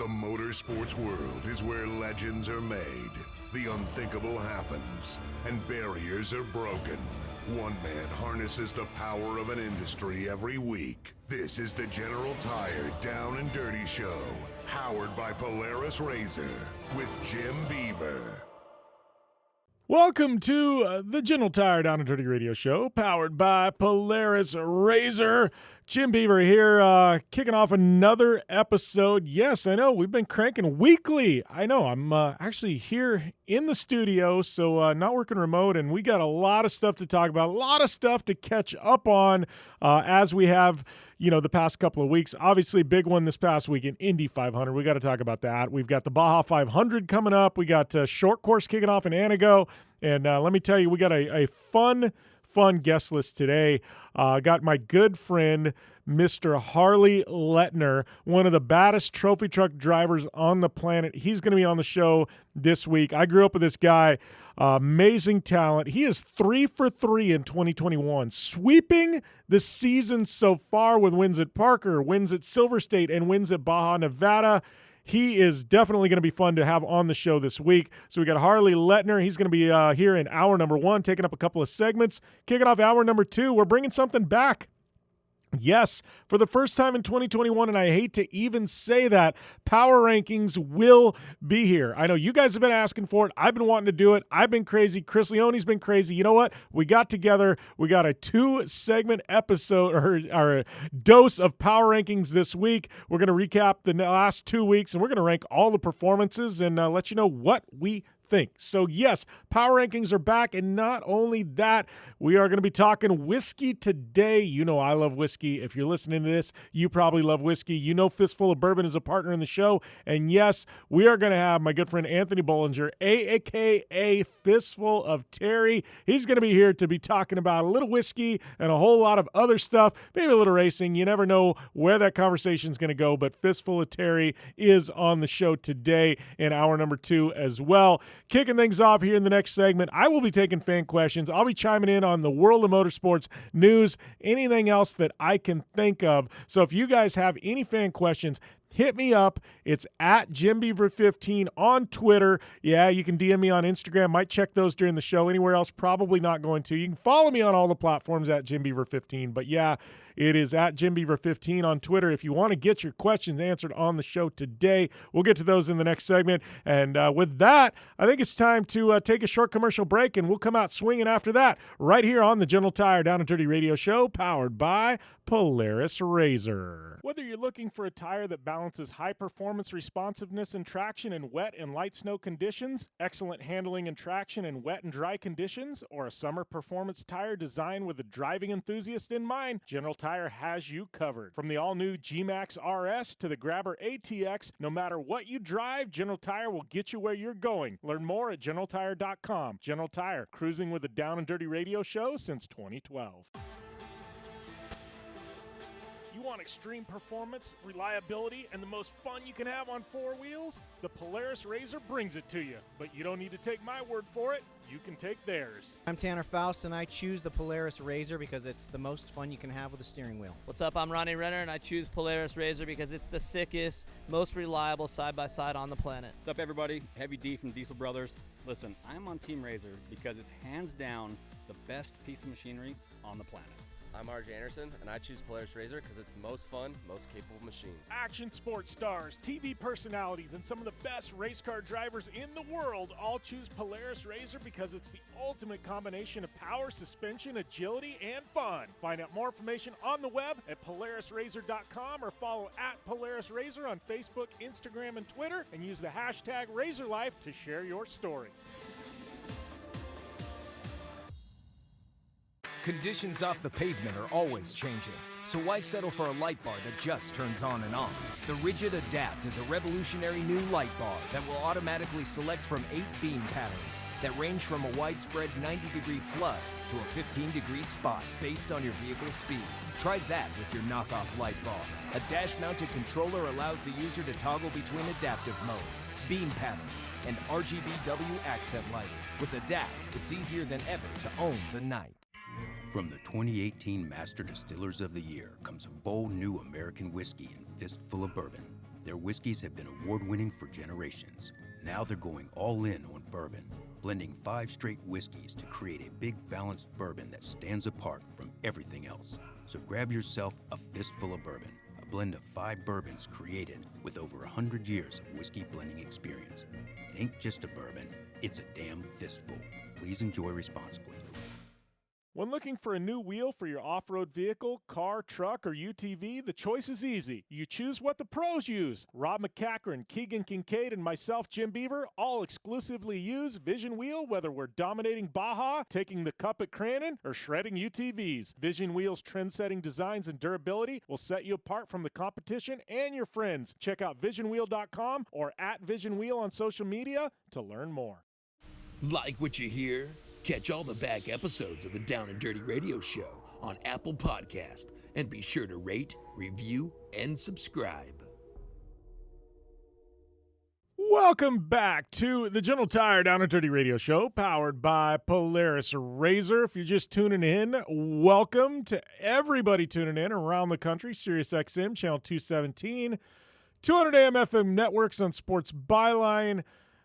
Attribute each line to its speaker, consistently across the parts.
Speaker 1: The motorsports world is where legends are made, the unthinkable happens, and barriers are broken. One man harnesses the power of an industry every week. This is the General Tire Down and Dirty Show, powered by Polaris RZR, with Jim Beaver.
Speaker 2: Welcome to the General Tire Down and Dirty Radio Show, powered by Polaris RZR. Jim Beaver here, kicking off another episode. Yes, I know, we've been cranking weekly. I know, I'm actually here in the studio, so not working remote, and we got a lot of stuff to talk about, a lot of stuff to catch up on as we have, the past couple of weeks. Obviously, big one this past week in Indy 500. We got to talk about that. We've got the Baja 500 coming up. We got short course kicking off in Anago, and let me tell you, we got a fun guest list today. Got my good friend, Mr. Harley Leitner, one of the baddest trophy truck drivers on the planet. He's going to be on the show this week. I grew up with this guy, amazing talent. He is 3 for 3 in 2021, sweeping the season so far with wins at Parker, wins at Silver State, and wins at Baja Nevada. He is definitely going to be fun to have on the show this week. So we got Harley Leitner. He's going to be here in hour number 1, taking up a couple of segments. Kicking off hour number 2, we're bringing something back. Yes, for the first time in 2021, and I hate to even say that, Power Rankings will be here. I know you guys have been asking for it. I've been wanting to do it. I've been crazy. Chris Leone's been crazy. You know what? We got together. We got a 2-segment episode or a dose of Power Rankings this week. We're going to recap the last 2 weeks, and we're going to rank all the performances and let you know what we think. So yes, Power Rankings are back, and not only that, we are going to be talking whiskey today. You know I love whiskey. If you're listening to this, you probably love whiskey. You know Fistful of Bourbon is a partner in the show, and yes, we are going to have my good friend Anthony Bollinger, a.k.a. Fistful of Terry. He's going to be here to be talking about a little whiskey and a whole lot of other stuff, maybe a little racing. You never know where that conversation is going to go, but Fistful of Terry is on the show today in hour number 2 as well. Kicking things off here in the next segment, I will be taking fan questions. I'll be chiming in on the world of motorsports, news, anything else that I can think of. So if you guys have any fan questions, hit me up. It's at JimBeaver15 on Twitter. Yeah, you can DM me on Instagram. Might check those during the show. Anywhere else, probably not going to. You can follow me on all the platforms at JimBeaver15. But yeah, it is at JimBeaver15 on Twitter. If you want to get your questions answered on the show today, we'll get to those in the next segment. And with that, I think it's time to take a short commercial break, and we'll come out swinging after that right here on the General Tire Down and Dirty Radio Show, powered by Polaris RZR. Whether you're looking for a tire that balances high performance responsiveness and traction in wet and light snow conditions, excellent handling and traction in wet and dry conditions, or a summer performance tire designed with a driving enthusiast in mind, General Tire has you covered. From the all-new G-Max RS to the Grabber ATX, no matter what you drive, General Tire will get you where you're going. Learn more at GeneralTire.com. General Tire, cruising with the Down and Dirty Radio Show since 2012. You want extreme performance, reliability, and the most fun you can have on 4 wheels? The Polaris RZR brings it to you. But you don't need to take my word for it. You can take theirs.
Speaker 3: I'm Tanner Faust, and I choose the Polaris RZR because it's the most fun you can have with a steering wheel.
Speaker 4: What's up? I'm Ronnie Renner, and I choose Polaris RZR because it's the sickest, most reliable side-by-side on the planet.
Speaker 5: What's up, everybody? Heavy D from Diesel Brothers. Listen, I'm on Team RZR because it's hands down the best piece of machinery on the planet.
Speaker 6: I'm RJ Anderson, and I choose Polaris RZR because it's the most fun, most capable machine.
Speaker 2: Action sports stars, TV personalities, and some of the best race car drivers in the world all choose Polaris RZR because it's the ultimate combination of power, suspension, agility, and fun. Find out more information on the web at PolarisRZR.com or follow at Polaris RZR on Facebook, Instagram, and Twitter, and use the hashtag RZRLife to share your story.
Speaker 7: Conditions off the pavement are always changing, so why settle for a light bar that just turns on and off? The Rigid Adapt is a revolutionary new light bar that will automatically select from 8 beam patterns that range from a widespread 90-degree flood to a 15-degree spot based on your vehicle's speed. Try that with your knockoff light bar. A dash-mounted controller allows the user to toggle between adaptive mode, beam patterns, and RGBW accent lighting. With Adapt, it's easier than ever to own the night.
Speaker 8: From the 2018 Master Distillers of the Year comes a bold new American whiskey and Fistful of Bourbon. Their whiskeys have been award-winning for generations. Now they're going all in on bourbon, blending 5 straight whiskeys to create a big balanced bourbon that stands apart from everything else. So grab yourself a Fistful of Bourbon, a blend of 5 bourbons created with over 100 years of whiskey blending experience. It ain't just a bourbon, it's a damn fistful. Please enjoy responsibly.
Speaker 2: When looking for a new wheel for your off-road vehicle, car, truck, or UTV, the choice is easy. You choose what the pros use. Rob McCachran, Keegan Kincaid, and myself, Jim Beaver, all exclusively use Vision Wheel, whether we're dominating Baja, taking the cup at Cranon, or shredding UTVs. Vision Wheel's trend-setting designs and durability will set you apart from the competition and your friends. Check out visionwheel.com or @visionwheel on social media to learn more.
Speaker 9: Like what you hear? Catch all the back episodes of the Down and Dirty Radio Show on Apple Podcast, and be sure to rate, review, and subscribe.
Speaker 2: Welcome back to the General Tire Down and Dirty Radio Show, powered by Polaris RZR. If you're just tuning in, welcome to everybody tuning in around the country. Sirius XM, channel 217, 200 AM FM networks on Sports Byline.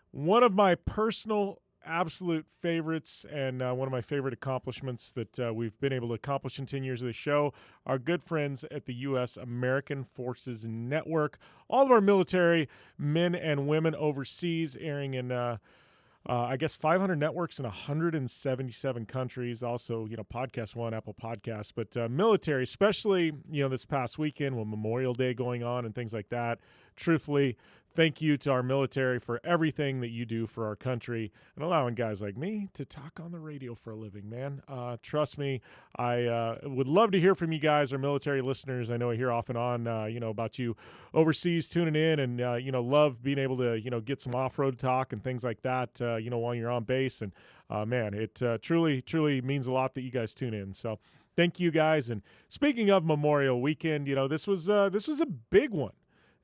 Speaker 2: One of my personal absolute favorites and one of my favorite accomplishments that we've been able to accomplish in 10 years of the show, our good friends at the U.S. American Forces Network. All of our military men and women overseas, airing in, I guess, 500 networks in 177 countries. Also, Podcast One, Apple Podcasts. But military, especially, this past weekend with Memorial Day going on and things like that. Truthfully, thank you to our military for everything that you do for our country and allowing guys like me to talk on the radio for a living, man. Trust me, I would love to hear from you guys, our military listeners. I know I hear off and on, about you overseas tuning in and, love being able to, get some off-road talk and things like that, while you're on base. And, man, it truly, truly means a lot that you guys tune in. So thank you guys. And speaking of Memorial Weekend, this was a big one.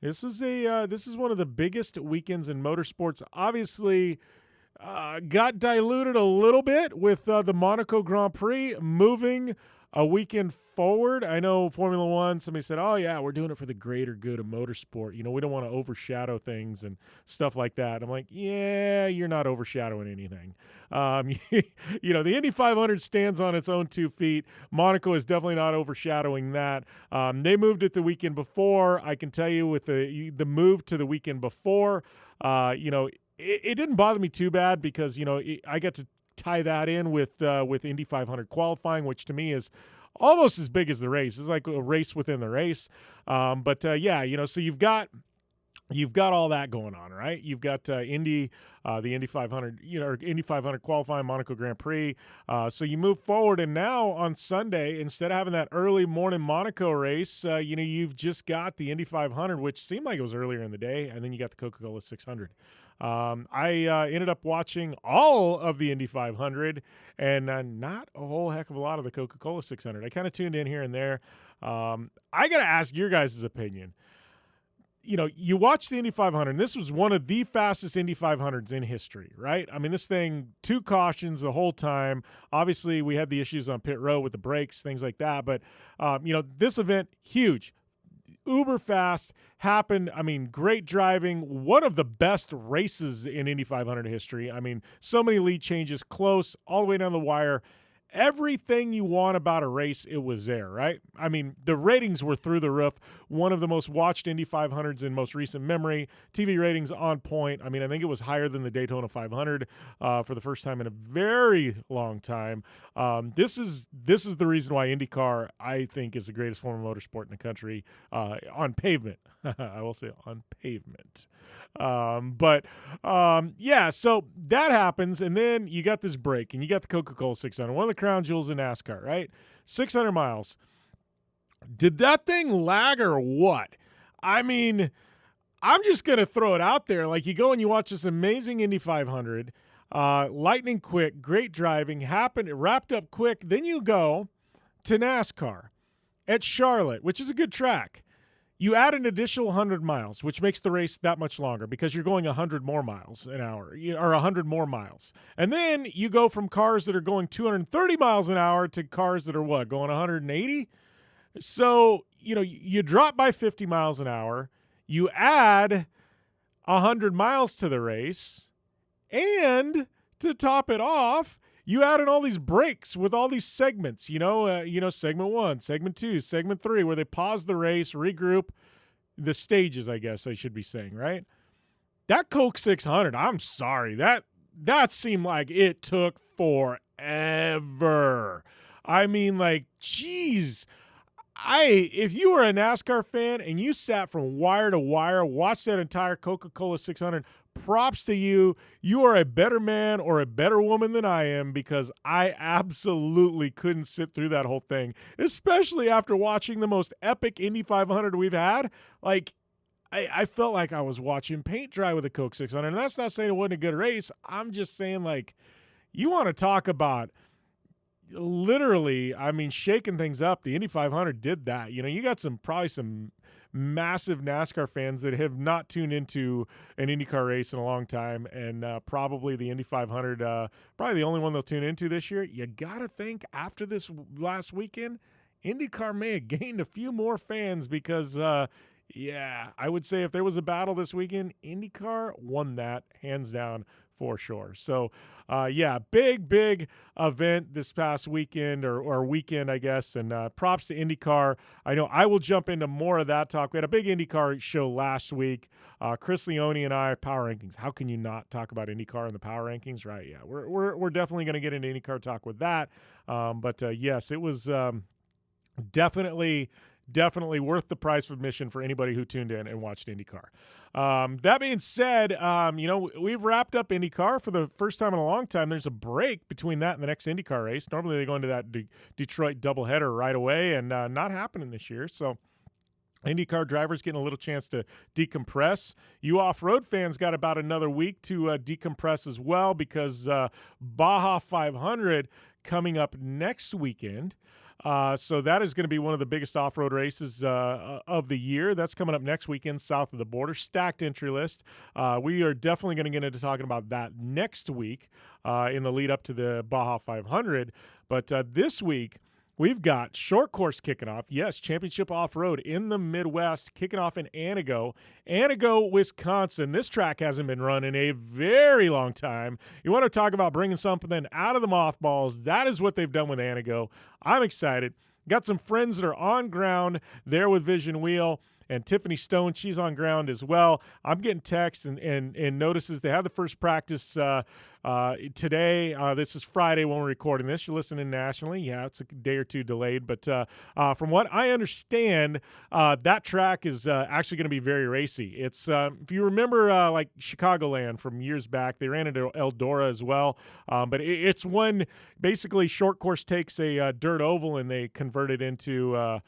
Speaker 2: This is one of the biggest weekends in motorsports. Obviously, got diluted a little bit with the Monaco Grand Prix moving a weekend forward. I know Formula One, somebody said, oh, yeah, we're doing it for the greater good of motorsport. We don't want to overshadow things and stuff like that. I'm like, yeah, you're not overshadowing anything. The Indy 500 stands on its own 2 feet. Monaco is definitely not overshadowing that. They moved it the weekend before. I can tell you with the move to the weekend before, it didn't bother me too bad because, I got to tie that in with Indy 500 qualifying, which to me is almost as big as the race. It's like a race within the race. So you've got all that going on, right? You've got the Indy 500, Indy 500 qualifying, Monaco Grand Prix. So you move forward, and now on Sunday, instead of having that early morning Monaco race, you've just got the Indy 500, which seemed like it was earlier in the day, and then you got the Coca-Cola 600. I ended up watching all of the Indy 500 and not a whole heck of a lot of the Coca-Cola 600. I kind of tuned in here and there. I got to ask your guys' opinion. You watch the Indy 500, and this was one of the fastest Indy 500s in history, right? I mean, this thing, 2 cautions the whole time. Obviously, we had the issues on pit road with the brakes, things like that. But, this event, huge. Uber fast, happened. I mean, great driving. One of the best races in Indy 500 history. I mean, so many lead changes, close, all the way down the wire. Everything you want about a race, it was there, right? I mean, the ratings were through the roof. One of the most watched Indy 500s in most recent memory. TV ratings on point. I mean, I think it was higher than the Daytona 500 for the first time in a very long time. This is the reason why IndyCar, I think, is the greatest form of motorsport in the country on pavement. I will say on pavement. So that happens, and then you got this break, and you got the Coca-Cola 600, one of the crown jewels in NASCAR, right? 600 miles. Did that thing lag or what? I mean, I'm just going to throw it out there. Like, you go and you watch this amazing Indy 500, lightning quick, great driving, wrapped up quick. Then you go to NASCAR at Charlotte, which is a good track. You add an additional 100 miles, which makes the race that much longer because you're going 100 more miles an hour, or 100 more miles. And then you go from cars that are going 230 miles an hour to cars that are going 180? So, you drop by 50 miles an hour. You add 100 miles to the race, and to top it off, you add in all these breaks with all these segments, segment 1, segment 2, segment 3, where they pause the race, regroup, the stages, I guess I should be saying, right? That Coke 600, I'm sorry, that seemed like it took forever. I mean, like, geez, if you were a NASCAR fan and you sat from wire to wire, watched that entire Coca-Cola 600, props to you. You are a better man or a better woman than I am, because I absolutely couldn't sit through that whole thing, especially after watching the most epic Indy 500 we've had. Like, I felt like I was watching paint dry with a Coke 600, and that's not saying it wasn't a good race. I'm just saying, like, you want to talk about literally, I mean, shaking things up. The Indy 500 did that. You got probably some massive NASCAR fans that have not tuned into an IndyCar race in a long time, and probably the Indy 500, probably the only one they'll tune into this year. You got to think after this last weekend, IndyCar may have gained a few more fans because, I would say if there was a battle this weekend, IndyCar won that hands down for sure. So, big event this past weekend or weekend, I guess, and props to IndyCar. I know I will jump into more of that talk. We had a big IndyCar show last week. Chris Leone and I, Power Rankings. How can you not talk about IndyCar in the Power Rankings, right? Yeah, we're definitely going to get into IndyCar talk with that. But yes, it was definitely worth the price of admission for anybody who tuned in and watched IndyCar. That being said, we've wrapped up IndyCar for the first time in a long time. There's a break between that and the next IndyCar race. Normally they go into that Detroit doubleheader right away, and not happening this year. So IndyCar drivers getting a little chance to decompress. You off-road fans got about another week to decompress as well, because Baja 500 coming up next weekend. So that is going to be one of the biggest off-road races of the year. That's coming up next weekend south of the border. Stacked entry list. We are definitely going to get into talking about that next week in the lead up to the Baja 500. But this week, we've got short course kicking off. Yes, championship off-road in the Midwest, kicking off in Antigo, Wisconsin. This track hasn't been run in a very long time. You want to talk about bringing something out of the mothballs. That is what they've done with Antigo. I'm excited. Got some friends that are on ground there with Vision Wheel. And Tiffany Stone, she's on ground as well. I'm getting texts and notices. They have the first practice today. This is Friday when we're recording this. You're listening nationally. Yeah, it's a day or two delayed. But from what I understand, that track is actually going to be very racy. It's if you remember like Chicagoland from years back, they ran into Eldora as well. But it's when basically short course takes a dirt oval and they convert it into a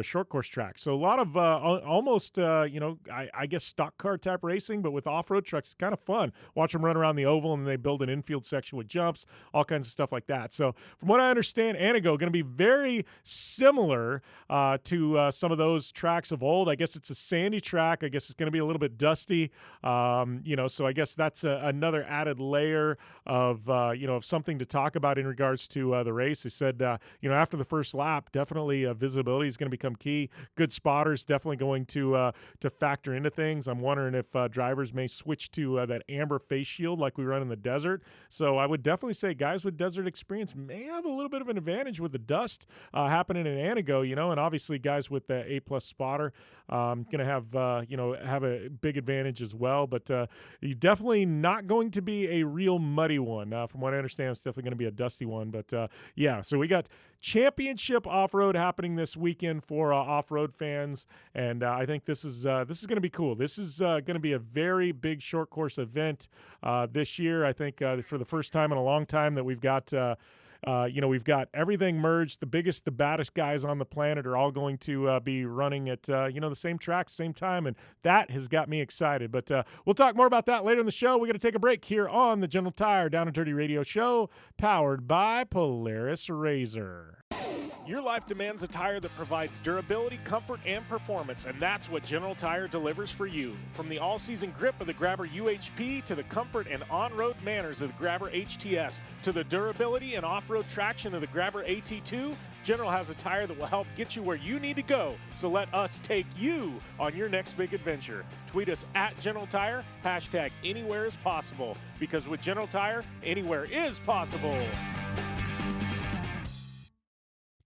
Speaker 2: short course track. So a lot of almost I guess stock car type racing, but with off-road trucks. It's kind of fun. Watch them run around the oval, and then they build an infield section with jumps, all kinds of stuff like that. So from what I understand, Antigo going to be very similar to some of those tracks of old. I guess it's a sandy track. I guess it's going to be a little bit dusty. So I guess that's another added layer of something to talk about in regards to the race. They said after the first lap, definitely visibility is going to become key. Good spotters definitely going to factor into things. I'm wondering if drivers may switch to that amber face shield like we run in the desert. So I would definitely say guys with desert experience may have a little bit of an advantage with the dust happening in Antigo, and obviously guys with the A+ spotter going to have a big advantage as well. But you're definitely not going to be a real muddy one. From what I understand, it's definitely going to be a dusty one. But so we got championship off-road happening this weekend for off-road fans, and I think this is going to be cool. This is going to be a very big short course event this year. I think for the first time in a long time that we've got we've got everything merged. The biggest, the baddest guys on the planet are all going to be running at the same track, same time, and that has got me excited. But we'll talk more about that later in the show. We're going to take a break here on the General Tire Down and Dirty Radio Show, powered by Polaris RZR. Your life demands a tire that provides durability, comfort, and performance, and that's what General Tire delivers for you. From the all-season grip of the Grabber UHP to the comfort and on-road manners of the Grabber HTS to the durability and off-road traction of the Grabber AT2, General has a tire that will help get you where you need to go, so let us take you on your next big adventure. Tweet us at General Tire, hashtag anywhere is possible, because with General Tire, anywhere is possible.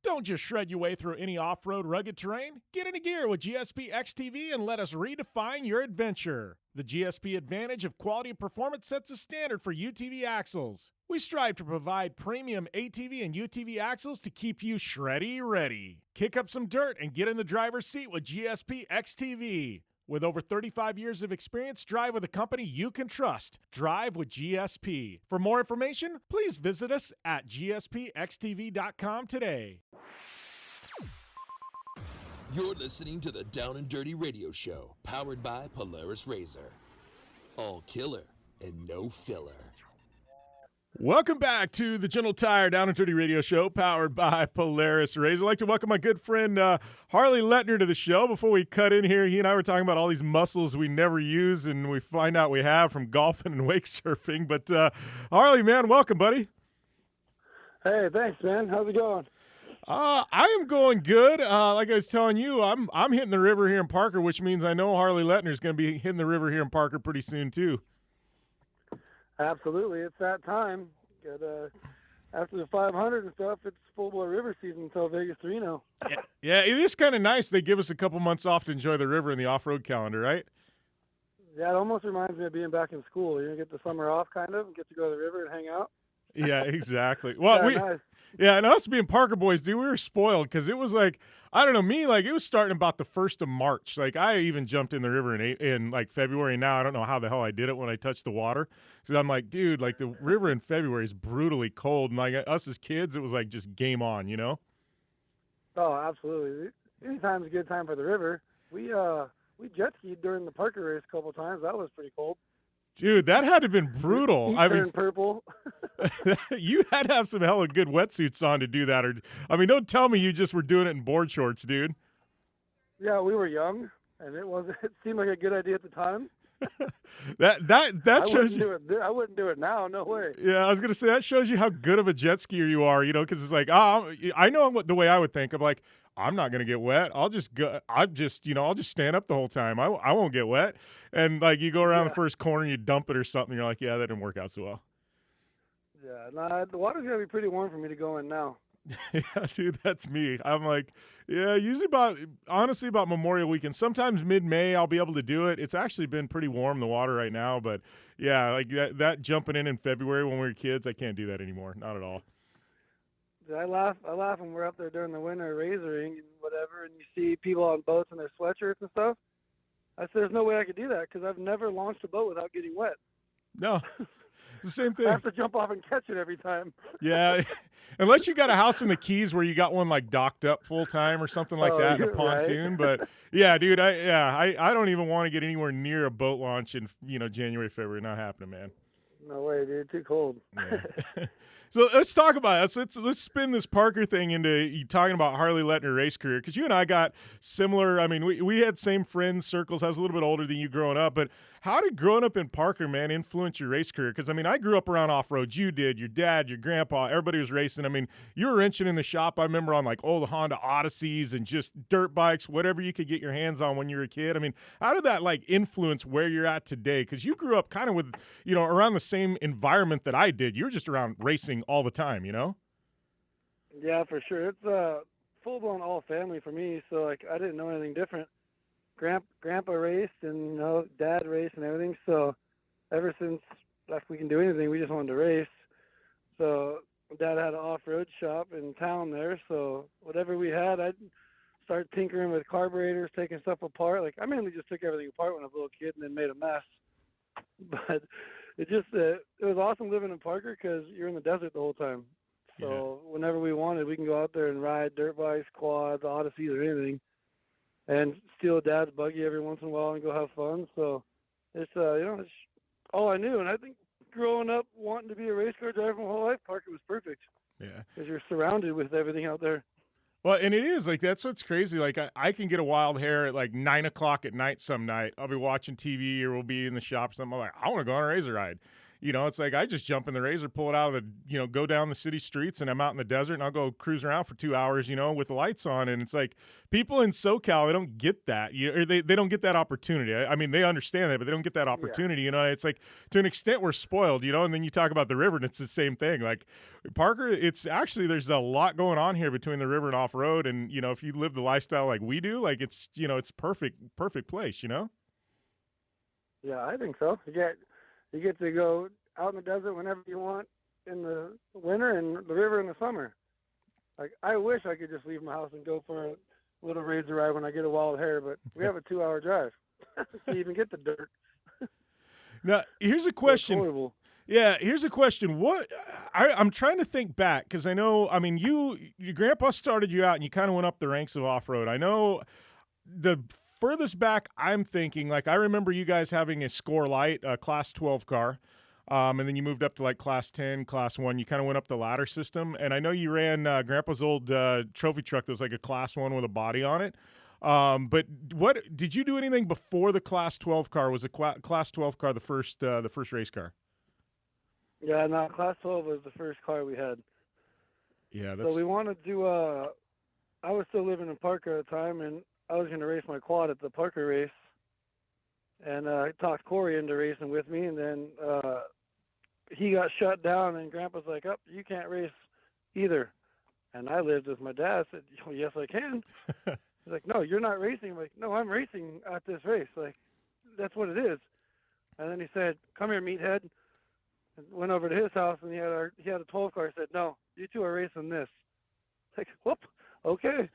Speaker 2: Don't just shred your way through any off-road rugged terrain. Get into gear with GSP XTV and let us redefine your adventure. The GSP advantage of quality and performance sets a standard for UTV axles. We strive to provide premium ATV and UTV axles to keep you shreddy ready. Kick up some dirt and get in the driver's seat with GSP XTV. With over 35 years of experience, drive with a company you can trust. Drive with GSP. For more information, please visit us at gspxtv.com today.
Speaker 9: You're listening to the Down and Dirty Radio Show, powered by Polaris RZR. All killer and no filler.
Speaker 2: Welcome back to the Gentle Tire Down and Dirty Radio Show, powered by Polaris RZR. I'd like to welcome my good friend Harley Leitner to the show. Before we cut in here, he and I were talking about all these muscles we never use and we find out we have from golfing and wake surfing. But Harley, man, welcome, buddy.
Speaker 10: Hey, thanks, man. How's it going?
Speaker 2: I am going good. Like I was telling you, I'm hitting the river here in Parker, which means I know Harley Leitner is going to be hitting the river here in Parker pretty soon too.
Speaker 10: Absolutely, it's that time. After the 500 and stuff, it's full boy river season until Vegas to Reno.
Speaker 2: Yeah, it is kind of nice. They give us a couple months off to enjoy the river in the off-road calendar, right?
Speaker 10: Yeah, it almost reminds me of being back in school. You get the summer off, kind of, and get to go to the river and hang out.
Speaker 2: Yeah, exactly. Well,
Speaker 10: Nice.
Speaker 2: Yeah, and us being Parker boys, dude, we were spoiled because it was like, I don't know, it was starting about the 1st of March. Like, I even jumped in the river in like February. Now I don't know how the hell I did it when I touched the water, because I'm like, dude, like the river in February is brutally cold, and like us as kids, it was like just game on, you know?
Speaker 10: Oh, absolutely. Anytime's a good time for the river. We jet skied during the Parker race a couple times. That was pretty cold.
Speaker 2: Dude, that had to have been brutal.
Speaker 10: I mean, purple.
Speaker 2: You had to have some hella good wetsuits on to do that. Or, I mean, don't tell me you just were doing it in board shorts, dude.
Speaker 10: Yeah, we were young, and it seemed like a good idea at the time.
Speaker 2: that shows you.
Speaker 10: I wouldn't do it now. No way.
Speaker 2: Yeah, I was gonna say that shows you how good of a jet skier you are. You know, because it's like, I know the way I would think. I'm like, I'm not gonna get wet. I'll just stand up the whole time. I won't get wet. And like you go around the first corner, and you dump it or something. You're like, yeah, that didn't work out so well.
Speaker 10: Yeah, the water's gonna be pretty warm for me to go in now.
Speaker 2: Yeah, dude, that's me. I'm like, yeah, usually about Memorial Weekend. Sometimes mid-May I'll be able to do it. It's actually been pretty warm, the water right now, but yeah, like that jumping in February when we were kids, I can't do that anymore. Not at all.
Speaker 10: I laugh when we're up there during the winter razoring and whatever, and you see people on boats in their sweatshirts and stuff. I said, there's no way I could do that because I've never launched a boat without getting wet.
Speaker 2: No. It's the same thing.
Speaker 10: I have to jump off and catch it every time.
Speaker 2: Yeah, unless you got a house in the Keys where you got one like docked up full time or something like that in a pontoon. Right? But yeah, dude, I don't even want to get anywhere near a boat launch in January, February. Not happening, man.
Speaker 10: No way, dude. Too cold.
Speaker 2: Yeah. So let's talk about it. Let's spin this Parker thing into you talking about Harley Leitner race career, because you and I got similar. I mean, we had same friends circles. I was a little bit older than you growing up, but how did growing up in Parker, man, influence your race career? Because I mean, I grew up around off road. You did. Your dad, your grandpa, everybody was racing. I mean, you were wrenching in the shop. I remember on like old Honda Odysseys and just dirt bikes, whatever you could get your hands on when you were a kid. I mean, how did that like influence where you're at today? Because you grew up kind of with around the same environment that I did. You were just around racing all the time, you know?
Speaker 10: Yeah, for sure. It's full-blown all family for me, so like I didn't know anything different. Grandpa raced and Dad raced and everything, so ever since like we can do anything, we just wanted to race. So Dad had an off-road shop in town there, so whatever we had, I'd start tinkering with carburetors, taking stuff apart. Like I mainly just took everything apart when I was a little kid and then made a mess. But it was awesome living in Parker because you're in the desert the whole time. So whenever we wanted, we can go out there and ride dirt bikes, quads, Odysseys, or anything, and steal Dad's buggy every once in a while and go have fun. So it's it's all I knew. And I think growing up wanting to be a race car driver my whole life, Parker was perfect. Yeah, because you're surrounded with everything out there.
Speaker 2: Well, and it is like that's what's crazy. Like I can get a wild hair at like 9:00 at night some night. I'll be watching TV or we'll be in the shop or something. I'm like, I want to go on a razor ride. You know, it's like I just jump in the RZR, pull it out of the, you know, go down the city streets, and I'm out in the desert, and I'll go cruise around for 2 hours, you know, with the lights on. And it's like people in SoCal, they don't get that. Or they don't get that opportunity. I mean, they understand that, but they don't get that opportunity. You know, it's like to an extent we're spoiled, you know. And then you talk about the river, and it's the same thing. Like Parker, it's actually there's a lot going on here between the river and off road. And you know, if you live the lifestyle like we do, like it's, you know, it's perfect place, you know.
Speaker 10: Yeah, I think so. You get to go out in the desert whenever you want in the winter and the river in the summer. Like, I wish I could just leave my house and go for a little RZR ride when I get a wild hair, but we have a 2-hour drive to even get the dirt.
Speaker 2: Now, here's a question. Yeah, here's a question. I'm trying to think back because I know, I mean, your grandpa started you out and you kind of went up the ranks of off-road. I know the furthest back I'm thinking, like I remember you guys having a Score Light, a Class 12 car, and then you moved up to like Class 10, Class 1. You kind of went up the ladder system, and I know you ran Grandpa's old trophy truck that was like a Class 1 with a body on it. But what did you do anything before the Class 12 car? Was a Class 12 car the first race car?
Speaker 10: Yeah, no, Class 12 was the first car we had.
Speaker 2: Yeah,
Speaker 10: so we wanted to. I was still living in Parker at the time, and I was going to race my quad at the Parker race, and I talked Corey into racing with me, and then he got shut down, and Grandpa's like, "Oh, you can't race either." And I lived with my dad. I said, "Oh, yes, I can." He's like, "No, you're not racing." I'm like, "No, I'm racing at this race. Like, that's what it is." And then he said, "Come here, meathead." And went over to his house, and he had a 12 car. I said, "No, you two are racing this." Like, whoop. Okay.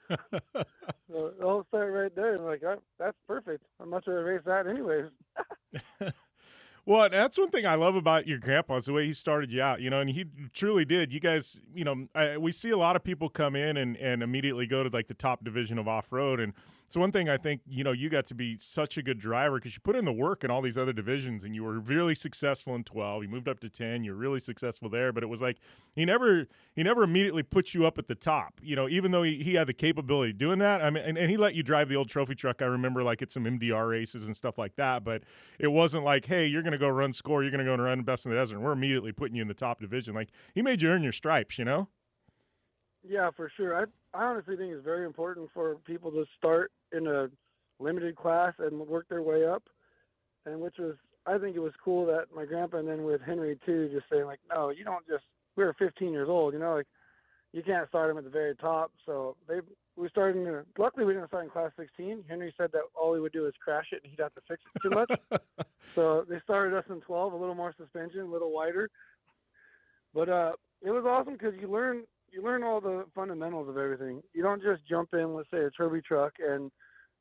Speaker 10: So I'll start right there. I'm like, that's perfect. I'm much rather race that anyways.
Speaker 2: Well, that's one thing I love about your grandpa is the way he started you out, you know, and he truly did. You guys, you know, we see a lot of people come in and immediately go to like the top division of off-road. And it's one thing I think, you know, you got to be such a good driver because you put in the work in all these other divisions and you were really successful in 12. You moved up to 10. You're really successful there. But it was like he never immediately put you up at the top, you know, even though he had the capability of doing that. I mean, and he let you drive the old trophy truck. I remember like at some MDR races and stuff like that. But it wasn't like, hey, you're going to go run Score. You're going to go and run Best in the Desert. And we're immediately putting you in the top division. Like he made you earn your stripes, you know?
Speaker 10: Yeah, for sure. I honestly think it's very important for people to start in a limited class and work their way up. And I think it was cool that my grandpa and then with Henry too, just saying like, no, you don't just, we were 15 years old, you know, like you can't start them at the very top. So we started luckily we didn't start in class 16. Henry said that all he would do is crash it and he'd have to fix it too much. So they started us in 12, a little more suspension, a little wider. But it was awesome because you learn all the fundamentals of everything. You don't just jump in, let's say, a trophy truck, and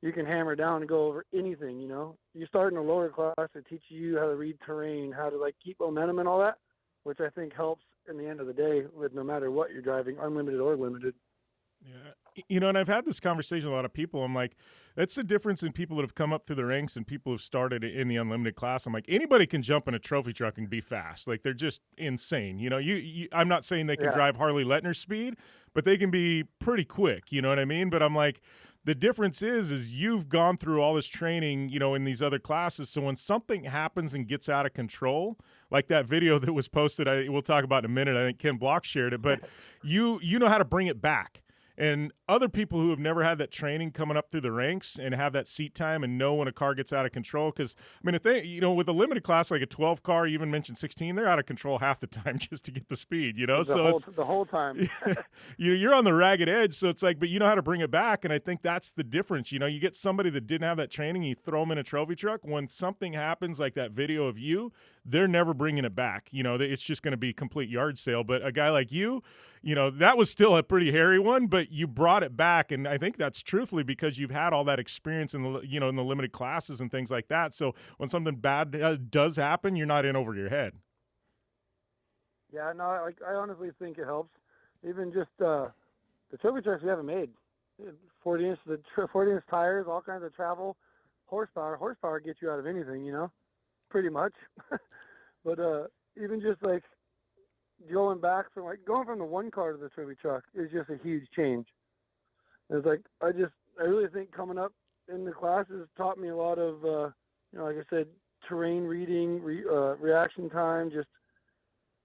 Speaker 10: you can hammer down and go over anything, you know. You start in a lower class to teach you how to read terrain, how to, like, keep momentum and all that, which I think helps in the end of the day with no matter what you're driving, unlimited or limited.
Speaker 2: Yeah. You know, and I've had this conversation with a lot of people. I'm like, that's the difference in people that have come up through the ranks and people who've started in the unlimited class. I'm like, anybody can jump in a trophy truck and be fast. Like, they're just insane. You know, I'm not saying they can drive Harley Leitner speed, but they can be pretty quick. You know what I mean? But I'm like, the difference is you've gone through all this training, you know, in these other classes. So when something happens and gets out of control, like that video that was posted, we'll talk about in a minute. I think Ken Block shared it, but you know how to bring it back. And other people who have never had that training coming up through the ranks and have that seat time and know when a car gets out of control. Because, I mean, if they, you know, with a limited class like a 12 car, you even mentioned 16, they're out of control half the time just to get the speed, you know?
Speaker 10: The whole time.
Speaker 2: You're on the ragged edge. So it's like, but you know how to bring it back. And I think that's the difference. You know, you get somebody that didn't have that training, you throw them in a trophy truck. When something happens like that video of you, they're never bringing it back. You know, it's just going to be complete yard sale. But a guy like you know, that was still a pretty hairy one, but you brought it back. And I think that's truthfully because you've had all that experience in the, you know, in the limited classes and things like that. So when something bad does happen, you're not in over your head.
Speaker 10: Yeah, no, I honestly think it helps. Even just the trophy trucks we haven't made, 40-inch tires, all kinds of travel, horsepower. Horsepower gets you out of anything, you know, pretty much. But even just like going from the one car to the trophy truck is just a huge change. It's like I really think coming up in the classes taught me a lot of, you know, like I said, terrain reading, reaction time, just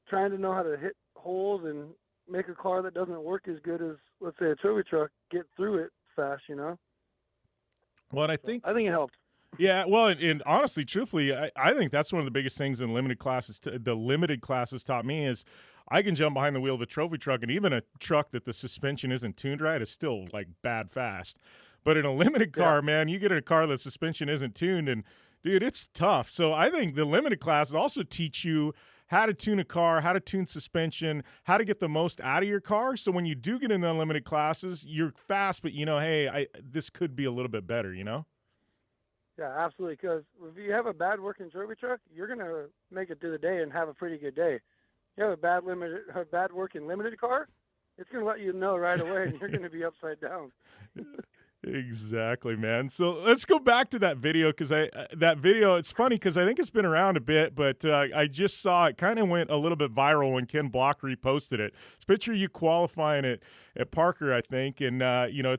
Speaker 10: trying to know how to hit holes and make a car that doesn't work as good as, let's say, a trophy truck get through it fast, you know?
Speaker 2: Well, and I think
Speaker 10: it helps.
Speaker 2: Yeah, well, and honestly, truthfully, I think that's one of the biggest things in limited classes. The limited classes taught me is I can jump behind the wheel of a trophy truck, and even a truck that the suspension isn't tuned right is still like bad fast. But in a limited car, man, you get in a car that suspension isn't tuned, and dude, it's tough. So I think the limited classes also teach you how to tune a car, how to tune suspension, how to get the most out of your car. So when you do get in the unlimited classes, you're fast, but you know, hey, this could be a little bit better, you know?
Speaker 10: Yeah, absolutely. Because if you have a bad working trophy truck, you're gonna make it through the day and have a pretty good day. You have a bad working limited car, it's gonna let you know right away, and you're gonna be upside down.
Speaker 2: Exactly, man. So let's go back to that video because it's funny because I think it's been around a bit, but I just saw it kind of went a little bit viral when Ken Block reposted it. It's a picture of you qualifying at Parker, I think, and you know,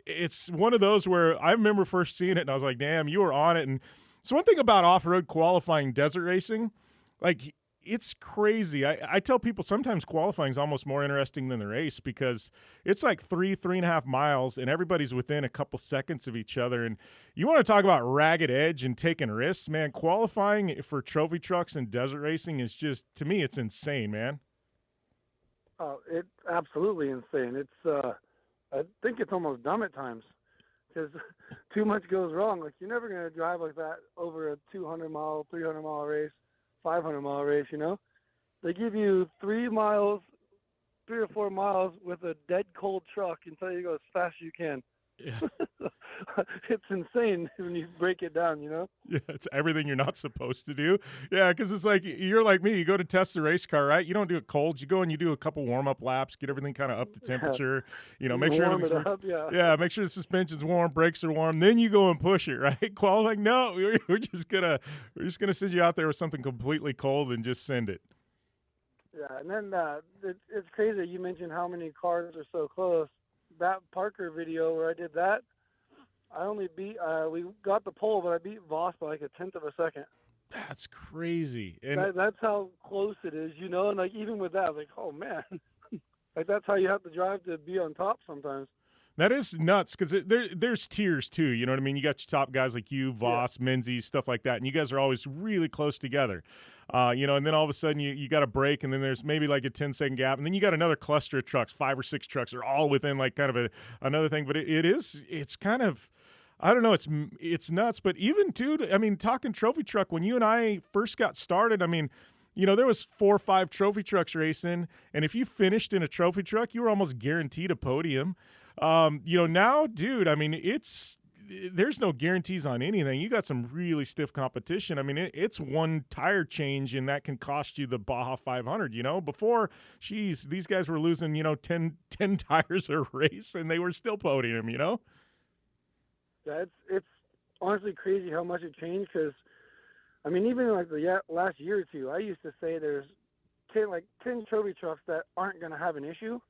Speaker 2: it's one of those where I remember first seeing it and I was like, damn, you were on it. And so one thing about off-road qualifying desert racing, like, it's crazy. I tell people sometimes qualifying is almost more interesting than the race because it's like 3.5 miles and everybody's within a couple seconds of each other. And you want to talk about ragged edge and taking risks, man. Qualifying for trophy trucks and desert racing is just, to me, it's insane, man.
Speaker 10: Oh, it's absolutely insane. It's I think it's almost dumb at times because too much goes wrong. Like, you're never going to drive like that over a 200-mile, 300-mile race, 500-mile race, you know? They give you 3 or 4 miles with a dead cold truck and tell you to go as fast as you can.
Speaker 2: Yeah.
Speaker 10: It's insane when you break it down, you know?
Speaker 2: Yeah, it's everything you're not supposed to do. Yeah, because it's like, you're like me. You go to test the race car, right? You don't do it cold. You go and you do a couple warm-up laps, get everything kind of up to temperature. You know, make sure everything's
Speaker 10: up,
Speaker 2: make sure the suspension's warm, brakes are warm. Then you go and push it, right? Qualifying, no, we're just gonna send you out there with something completely cold and just send it.
Speaker 10: Yeah, and then it's crazy. You mentioned how many cars are so close. That Parker video where I did that, I only beat, we got the pole, but I beat Voss by like 1/10 of a second.
Speaker 2: That's crazy. And
Speaker 10: that's how close it is, you know? And like, even with that, like, oh man, like that's how you have to drive to be on top sometimes.
Speaker 2: That is nuts because there's tiers too. You know what I mean? You got your top guys like you, Voss, Menzies, stuff like that, and you guys are always really close together. You know, and then all of a sudden you got a break, and then there's maybe like a 10-second gap, and then you got another cluster of trucks, 5 or 6 trucks are all within like kind of another thing. But it's kind of, I don't know, it's nuts. But even dude, I mean, talking trophy truck, when you and I first got started, I mean, you know, there was 4 or 5 trophy trucks racing, and if you finished in a trophy truck, you were almost guaranteed a podium. You know, now, dude, I mean, there's no guarantees on anything. You got some really stiff competition. I mean, it's one tire change, and that can cost you the Baja 500, you know? Before, these guys were losing, you know, 10 tires a race, and they were still podium, you know?
Speaker 10: Yeah, it's honestly crazy how much it changed because, I mean, even like the last year or two, I used to say there's 10 trophy trucks that aren't going to have an issue.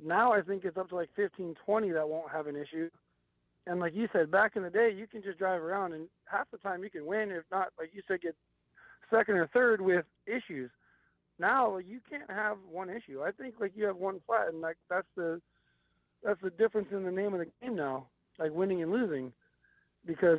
Speaker 10: Now I think it's up to like 15, 20 that won't have an issue. And like you said, back in the day, you can just drive around and half the time you can win, if not, like you said, get second or third with issues. Now you can't have one issue. I think like you have one flat, and like that's the difference in the name of the game now, like winning and losing, because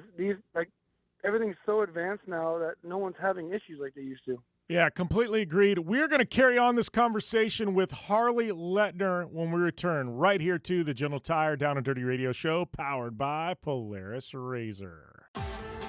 Speaker 10: everything's so advanced now that no one's having issues like they used to.
Speaker 2: Yeah, completely agreed. We're going to carry on this conversation with Harley Leitner when we return right here to the Gentle Tire Down and Dirty Radio Show, powered by Polaris RZR.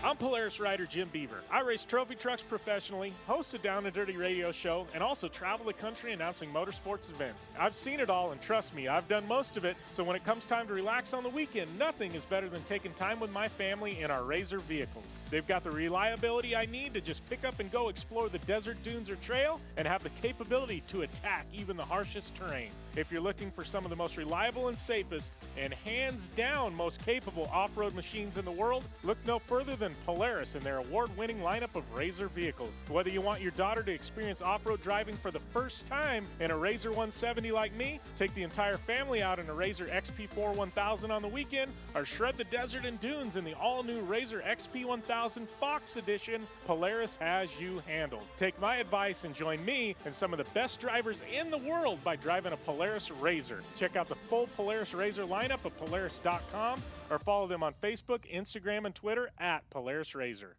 Speaker 2: I'm Polaris rider Jim Beaver. I race trophy trucks professionally, host a Down and Dirty radio show, and also travel the country announcing motorsports events. I've seen it all, and trust me, I've done most of it, so when it comes time to relax on the weekend, nothing is better than taking time with my family in our RZR vehicles. They've got the reliability I need to just pick up and go explore the desert, dunes, or trail, and have the capability to attack even the harshest terrain. If you're looking for some of the most reliable and safest, and hands down most capable off-road machines in the world, look no further than and Polaris in their award-winning lineup of RZR vehicles. Whether you want your daughter to experience off-road driving for the first time in a RZR 170 like me, take the entire family out in a RZR XP4 1000 on the weekend, or shred the desert and dunes in the all-new RZR XP 1000 Fox Edition, Polaris has you handled. Take my advice and join me and some of the best drivers in the world by driving a Polaris RZR. Check out the full Polaris RZR lineup at Polaris.com or follow them on Facebook, Instagram, and Twitter at Polaris RZR.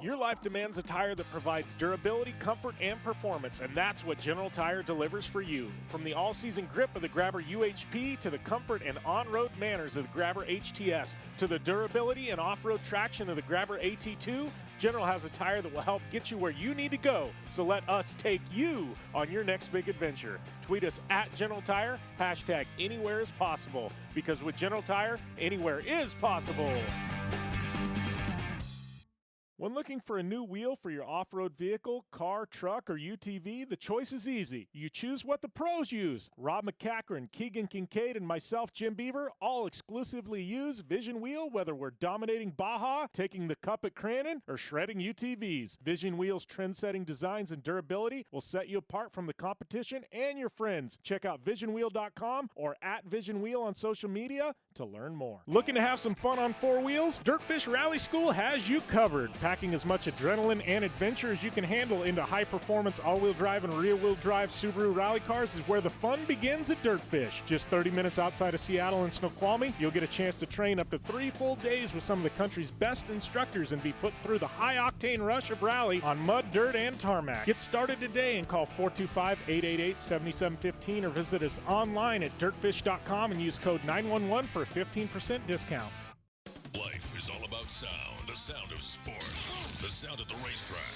Speaker 2: Your life demands a tire that provides durability, comfort, and performance, and that's what General Tire delivers for you. From the all-season grip of the Grabber UHP to the comfort and on-road manners of the Grabber HTS to the durability and off-road traction of the Grabber AT2, General has a tire that will help get you where you need to go. So let us take you on your next big adventure. Tweet us at General Tire, hashtag anywhere is possible, because with General Tire, anywhere is possible. When looking for a new wheel for your off-road vehicle, car, truck, or UTV, the choice is easy. You choose what the pros use. Rob McCachran, Keegan Kincaid, and myself, Jim Beaver, all exclusively use Vision Wheel, whether we're dominating Baja, taking the cup at Crandon, or shredding UTVs. Vision Wheel's trend-setting designs and durability will set you apart from the competition and your friends. Check out visionwheel.com or at Vision Wheel on social media to learn more. Looking to have some fun on four wheels? Dirtfish Rally School has you covered. Packing as much adrenaline and adventure as you can handle into high-performance all-wheel drive and rear-wheel drive Subaru rally cars is where the fun begins at Dirtfish. Just 30 minutes outside of Seattle in Snoqualmie, you'll get a chance to train up to 3 full days with some of the country's best instructors and be put through the high-octane rush of rally on mud, dirt, and tarmac. Get started today and call 425-888-7715 or visit us online at dirtfish.com and use code 911 for a 15% discount.
Speaker 11: Life is all about sound, the sound of sports, the sound at the racetrack,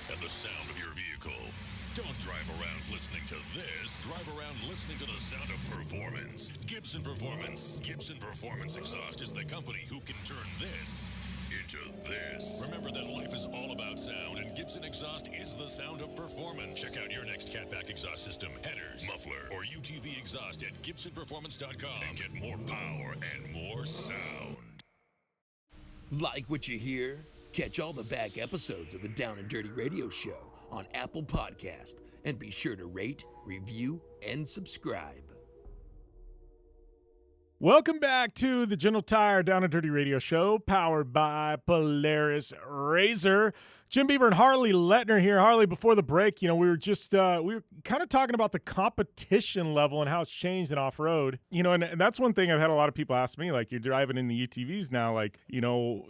Speaker 11: and the sound of your vehicle. Don't drive around listening to this. Drive around listening to the sound of performance. Gibson Performance. Gibson Performance Exhaust is the company who can turn this into this. Remember that life is all about sound, and Gibson Exhaust is the sound of performance. Check out your next catback exhaust system, headers, muffler, or UTV exhaust at GibsonPerformance.com and get more power and more sound.
Speaker 9: Like what you hear? Catch all the back episodes of the Down and Dirty Radio Show on Apple Podcast, and be sure to rate, review, and subscribe.
Speaker 2: Welcome back to the General Tire Down and Dirty Radio Show, powered by Polaris RZR. Jim Beaver and Harley Leitner here. Harley, before the break, we were just we were kind of talking about the competition level and how it's changed in off-road. And that's one thing I've had a lot of people ask me, like, you're driving in the UTVs now, like, how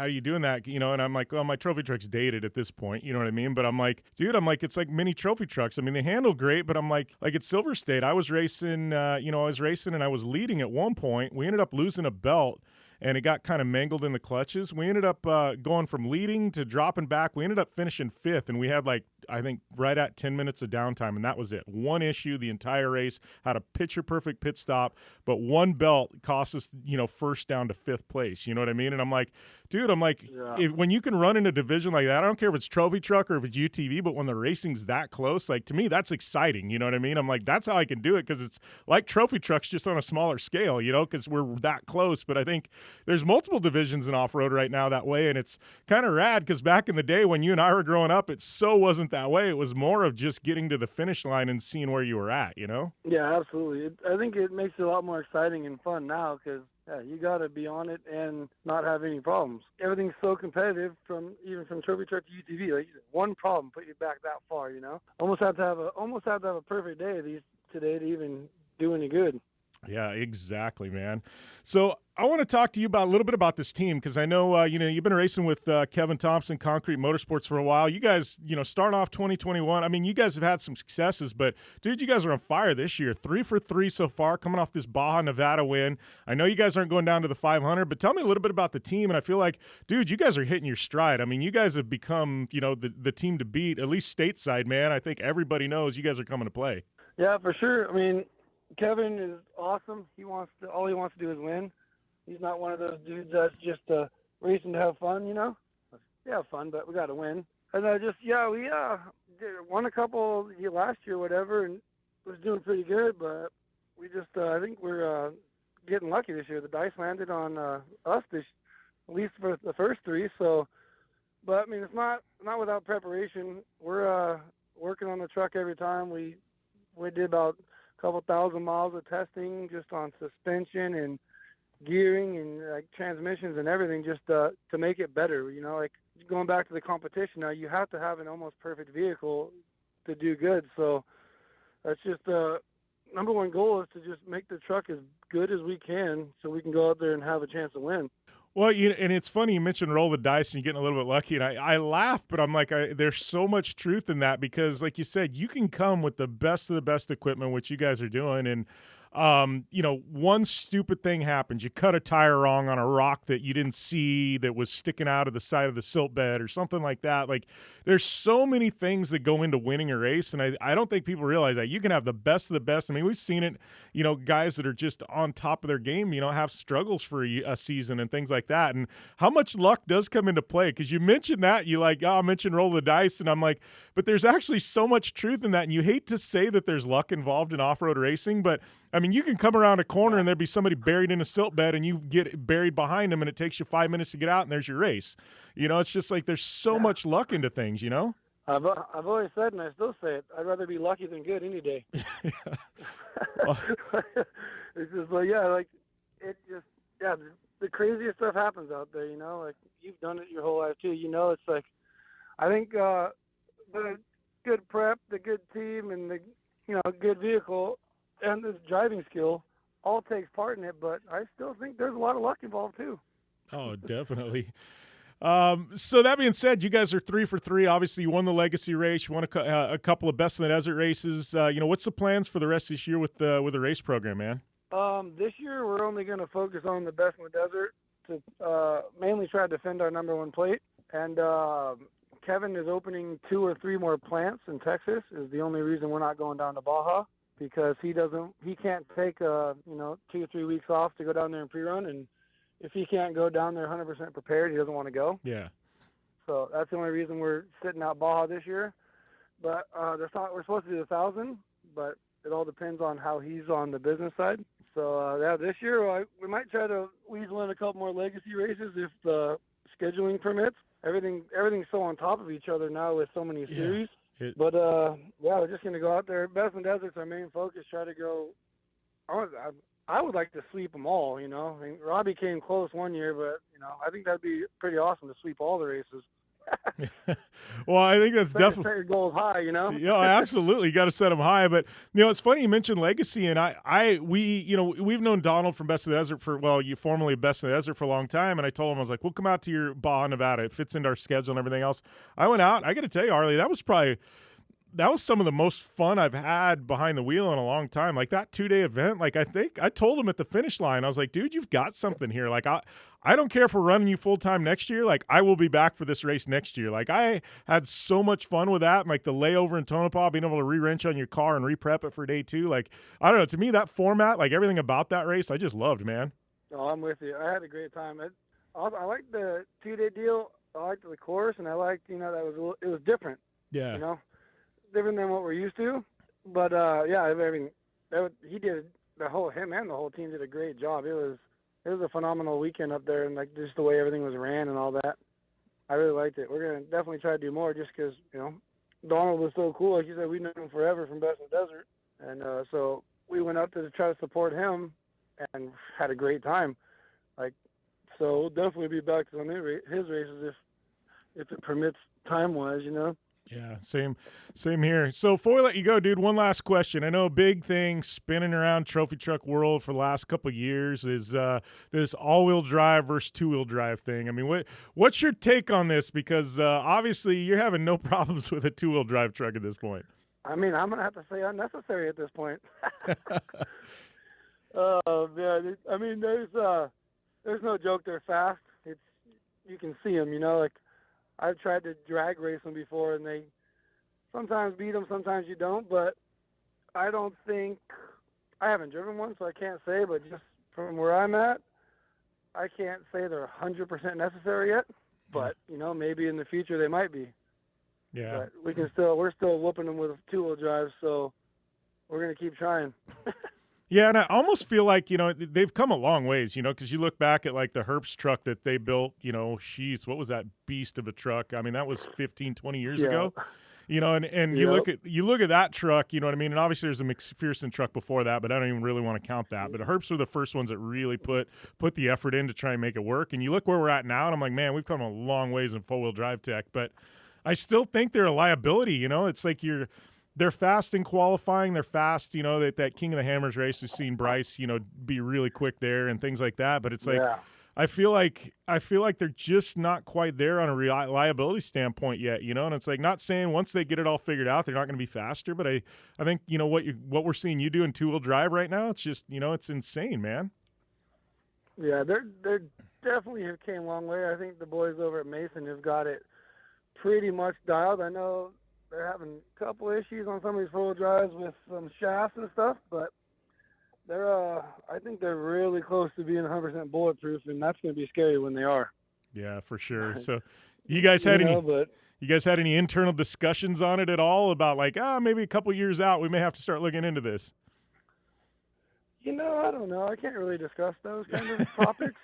Speaker 2: are you doing that? And I'm like, well, my trophy truck's dated at this point, you know what I mean? But I'm like, dude, it's like mini trophy trucks. I mean, they handle great, but I'm like at Silver State, I was racing, and I was leading at one point. We ended up losing a belt, and it got kind of mangled in the clutches. We ended up going from leading to dropping back. We ended up finishing 5th, and we had I think right at 10 minutes of downtime, and that was it. One issue the entire race, had a picture-perfect pit stop, but one belt cost us, first down to 5th place. You know what I mean? And I'm like, dude, when you can run in a division like that, I don't care if it's trophy truck or if it's UTV, but when the racing's that close, to me, that's exciting. You know what I mean? I'm like, that's how I can do it, because it's like trophy trucks just on a smaller scale, because we're that close. But I think there's multiple divisions in off-road right now that way, and it's kind of rad, because back in the day when you and I were growing up, it so wasn't that way. It was more of just getting to the finish line and seeing where you were at,
Speaker 10: Yeah, absolutely. I think it makes it a lot more exciting and fun now, because you got to be on it and not have any problems. Everything's so competitive, even from trophy truck to UTV. Like, one problem put you back that far, Almost have to have a perfect day today to even do any good.
Speaker 2: Yeah, exactly, man. So I want to talk to you about a little bit about this team, because I know, you've been racing with Kevin Thompson, Concrete Motorsports, for a while. You guys, starting off 2021, I mean, you guys have had some successes, but, dude, you guys are on fire this year. 3 for 3 so far, coming off this Baja Nevada win. I know you guys aren't going down to the 500, but tell me a little bit about the team, and I feel like, dude, you guys are hitting your stride. I mean, you guys have become, the team to beat, at least stateside, man. I think everybody knows you guys are coming to play. Yeah, for sure. I mean, Kevin is awesome. All he wants to do is win. He's not one of those dudes that's just racing to have fun, We have fun, but we got to win. And we won a couple last year, whatever, and was doing pretty good. But we just, I think we're getting lucky this year. The dice landed on us
Speaker 10: at least for the first 3. So, but I mean, it's not without preparation. We're working on the truck every time. We did about a couple thousand miles of testing just on suspension and gearing and like transmissions and everything, just to make it better. You know, like going back to the competition now, you have to have an almost perfect vehicle to do good. So that's just the number one goal, is to just make the truck as good as we can so we can go out there and have a chance to win.
Speaker 2: Well, and it's funny you mentioned roll the dice and you're getting a little bit lucky, and I laugh, but I'm like, there's so much truth in that, because like you said, you can come with the best of the best equipment, which you guys are doing, and one stupid thing happens. You cut a tire wrong on a rock that you didn't see that was sticking out of the side of the silt bed or something like that. Like, there's so many things that go into winning a race, and I don't think people realize that. You can have the best of the best. I mean, we've seen it, guys that are just on top of their game, have struggles for a season and things like that. And how much luck does come into play? Because you mentioned that. You I mentioned roll the dice, and I'm like, but there's actually so much truth in that. And you hate to say that there's luck involved in off-road racing, but I mean, you can come around a corner and there'd be somebody buried in a silt bed and you get buried behind them and it takes you 5 minutes to get out and there's your race. It's just like there's so much luck into things,
Speaker 10: I've always said, and I still say it, I'd rather be lucky than good any day. It's just like, the craziest stuff happens out there, like you've done it your whole life too. It's like, I think the good prep, the good team, and the, good vehicle and this driving skill all takes part in it, but I still think there's a lot of luck involved too.
Speaker 2: Oh, definitely. So that being said, you guys are 3 for 3. Obviously, you won the Legacy race. You won a couple of Best in the Desert races. What's the plans for the rest of this year with the race program, man?
Speaker 10: This year we're only going to focus on the Best in the Desert to mainly try to defend our number 1 plate. And Kevin is opening 2 or 3 more plants in Texas. Is the only reason we're not going down to Baja, because he can't take 2 or 3 weeks off to go down there and pre-run, and if he can't go down there 100% prepared, he doesn't want to go.
Speaker 2: Yeah.
Speaker 10: So that's the only reason we're sitting out Baja this year. But we're supposed to do 1,000, but it all depends on how he's on the business side. So this year we might try to weasel in a couple more Legacy races if the scheduling permits. Everything's so on top of each other now with so many series. But we're just gonna go out there. Best in Desert's our main focus. Try to go. I would like to sweep them all. I mean, Robbie came close one year, but I think that'd be pretty awesome to sweep all the races.
Speaker 2: Well, I think that's definitely
Speaker 10: set your goals high.
Speaker 2: Yeah, absolutely. You got to set them high. But it's funny you mentioned Legacy, and we've known Donald from Best of the Desert you formerly Best of the Desert for a long time, and I told him, I was like, we'll come out to your Baja, Nevada. It fits into our schedule and everything else. I went out. I got to tell you, Harley, that was some of the most fun I've had behind the wheel in a long time. Like that 2-day event, like I think I told him at the finish line, I was like, dude, you've got something here. Like I don't care if we're running you full time next year. Like I will be back for this race next year. Like I had so much fun with that. And like the layover in Tonopah, being able to re-wrench on your car and re-prep it for day 2. Like, I don't know, to me, that format, like everything about that race, I just loved, man.
Speaker 10: Oh, I'm with you. I had a great time. I liked the 2-day deal. I liked the course, and I liked, it was different.
Speaker 2: Yeah.
Speaker 10: Different than what we're used to, but he did him and the whole team did a great job. It was a phenomenal weekend up there, and like just the way everything was ran and all that. I really liked it. We're gonna definitely try to do more, just because Donald was so cool. Like you said, we've known him forever from Best in the Desert, and so we went up to try to support him and had a great time. Like, so we'll definitely be back on his races if it permits time wise,
Speaker 2: Yeah, same here. So before we let you go, dude, one last question. I know a big thing spinning around trophy truck world for the last couple of years is this all-wheel drive versus two-wheel drive thing. I mean, what's your take on this? Because obviously you're having no problems with a two-wheel drive truck at this point.
Speaker 10: I mean, I'm going to have to say unnecessary at this point. Man, I mean, there's no joke. They're fast. You can see them, like, I've tried to drag race them before, and they sometimes beat them, sometimes you don't. But I haven't driven one, so I can't say. But just from where I'm at, I can't say they're 100% necessary yet. But maybe in the future they might be.
Speaker 2: Yeah.
Speaker 10: But we're still whooping them with two-wheel drive, so we're gonna keep trying.
Speaker 2: Yeah, and I almost feel like, they've come a long ways, because you look back at like the Herbst truck that they built, sheesh, what was that beast of a truck? I mean, that was 15, 20 years ago. And you
Speaker 10: Yep.
Speaker 2: look at that truck, you know what I mean? And obviously there's a McPherson truck before that, but I don't even really want to count that. But the Herbsts were the first ones that really put the effort in to try and make it work. And you look where we're at now, and I'm like, man, we've come a long ways in four-wheel drive tech. But I still think they're a liability, It's like they're fast in qualifying. They're fast, that King of the Hammers race, we've seen Bryce, be really quick there and things like that. But it's like,
Speaker 10: Yeah.
Speaker 2: I feel like they're just not quite there on a reliability standpoint yet, And it's like, not saying once they get it all figured out, they're not going to be faster. But I think what we're seeing you do in two-wheel drive right now, it's just it's insane, man.
Speaker 10: Yeah, they're definitely have came a long way. I think the boys over at Mason have got it pretty much dialed. I know they're having a couple issues on some of these four-wheel drives with some shafts and stuff, but I think they're really close to being 100% bulletproof, and that's going to be scary when they are.
Speaker 2: Yeah, for sure. So, you guys had any internal discussions on it at all about like, maybe a couple years out we may have to start looking into this?
Speaker 10: I don't know. I can't really discuss those kind of topics.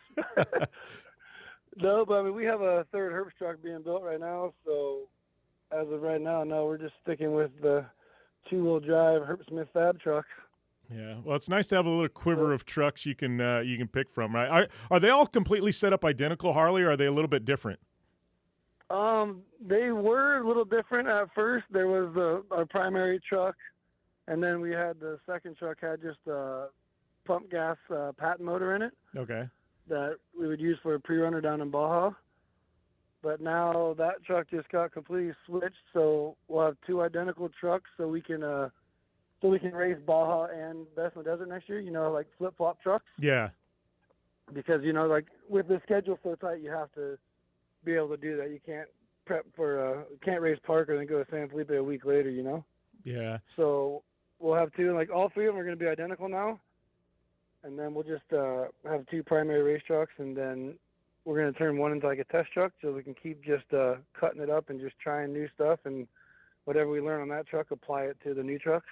Speaker 10: No, but I mean, we have a third Herbst truck being built right now, so as of right now, no, we're just sticking with the two-wheel drive Herbst Smith Fab trucks.
Speaker 2: Yeah, well, it's nice to have a little quiver of trucks you can pick from, right? Are they all completely set up identical, Harley, or are they a little bit different?
Speaker 10: They were a little different at first. There was our primary truck, and then we had the second truck had just a pump gas patent motor in it.
Speaker 2: Okay.
Speaker 10: That we would use for a pre-runner down in Baja. But now that truck just got completely switched, so we'll have two identical trucks, so we can race Baja and Best in the Desert next year. Like flip-flop trucks.
Speaker 2: Yeah.
Speaker 10: Because like with the schedule so tight, you have to be able to do that. You can't prep for can't race Parker and then go to San Felipe a week later.
Speaker 2: Yeah.
Speaker 10: So we'll have two, like all three of them are going to be identical now. And then we'll just have two primary race trucks, and then we're going to turn one into like a test truck so we can keep just cutting it up and just trying new stuff, and whatever we learn on that truck, apply it to the new trucks.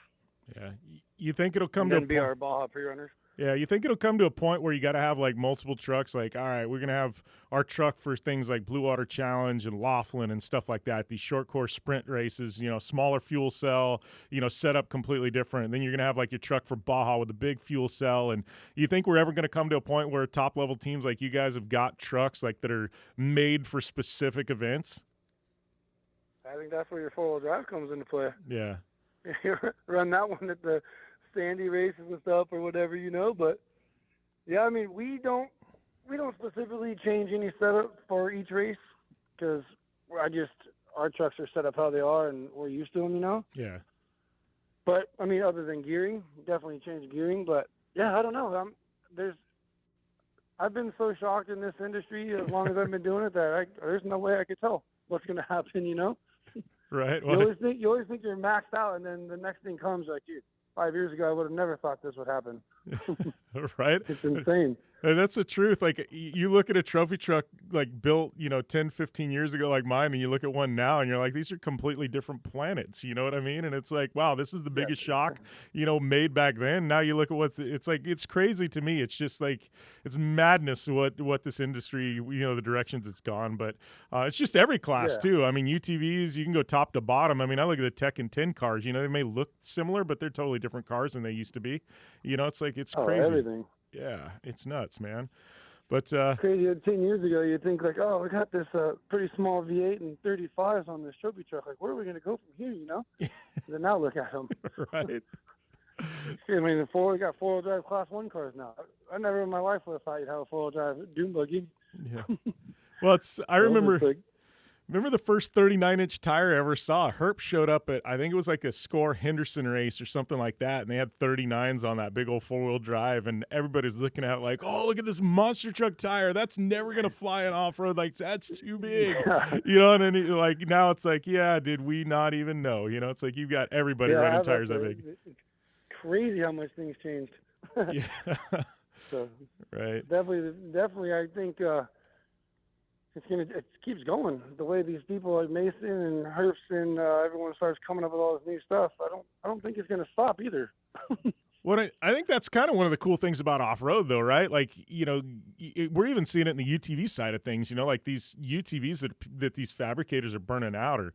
Speaker 2: Yeah. You think it'll come
Speaker 10: and
Speaker 2: to
Speaker 10: be our Baja pre-runners?
Speaker 2: Yeah, you think it'll come to a point where you got to have like multiple trucks? Like, all right, we're going to have our truck for things like Blue Water Challenge and Laughlin and stuff like that. These short course sprint races, smaller fuel cell, set up completely different. And then you're going to have like your truck for Baja with a big fuel cell. And you think we're ever going to come to a point where top level teams like you guys have got trucks like that are made for specific events?
Speaker 10: I think that's where your four-wheel drive comes into play.
Speaker 2: Yeah.
Speaker 10: Run that one at the Sandy races and stuff or whatever, but yeah, I mean, we don't specifically change any setup for each race because our trucks are set up how they are and we're used to them,
Speaker 2: Yeah.
Speaker 10: But I mean, other than gearing, definitely change gearing. But yeah, I don't know. I've been so shocked in this industry as long as I've been doing it that there's no way I could tell what's going to happen,
Speaker 2: Right.
Speaker 10: You always think you're maxed out, and then the next thing comes like, dude, 5 years ago I would have never thought this would happen.
Speaker 2: Right.
Speaker 10: It's insane.
Speaker 2: And that's the truth. Like, you look at a trophy truck like built, 10, 15 years ago like mine, and you look at one now and you're like, these are completely different planets. You know what I mean? And it's like, wow, this is the biggest shock, made back then. Now you look at it's crazy to me. It's just like, it's madness what this industry, the directions it's gone. But it's just every class too. I mean, UTVs, you can go top to bottom. I mean, I look at the Tech and 10 cars, they may look similar, but they're totally different cars than they used to be. It's like, it's crazy.
Speaker 10: Everything.
Speaker 2: Yeah, it's nuts, man. But
Speaker 10: crazy. 10 years ago, you'd think like, oh, we got this pretty small V8 and 35s on this trophy truck. Like, where are we going to go from here? Then now look at them.
Speaker 2: Right.
Speaker 10: I mean, we got four-wheel drive Class 1 cars now. I never in my life would have thought you'd have a four-wheel drive dune buggy.
Speaker 2: Yeah. Well, I remember the first 39-inch tire I ever saw. Herp showed up at, I think it was like a Score Henderson race or something like that, and they had 39s on that big old four-wheel drive, and everybody's looking at it like, oh, look at this monster truck tire. That's never going to fly in off-road. Like, that's too big. And then like now it's like, yeah, did we not even know? It's like you've got everybody running tires that big.
Speaker 10: It's crazy how much things changed.
Speaker 2: Yeah.
Speaker 10: So,
Speaker 2: right.
Speaker 10: Definitely, I think it keeps going the way these people like Mason and Herbst and everyone starts coming up with all this new stuff. I don't think it's going to stop either.
Speaker 2: I think that's kind of one of the cool things about off-road, though, right? Like, we're even seeing it in the UTV side of things, like these UTVs that these fabricators are burning out are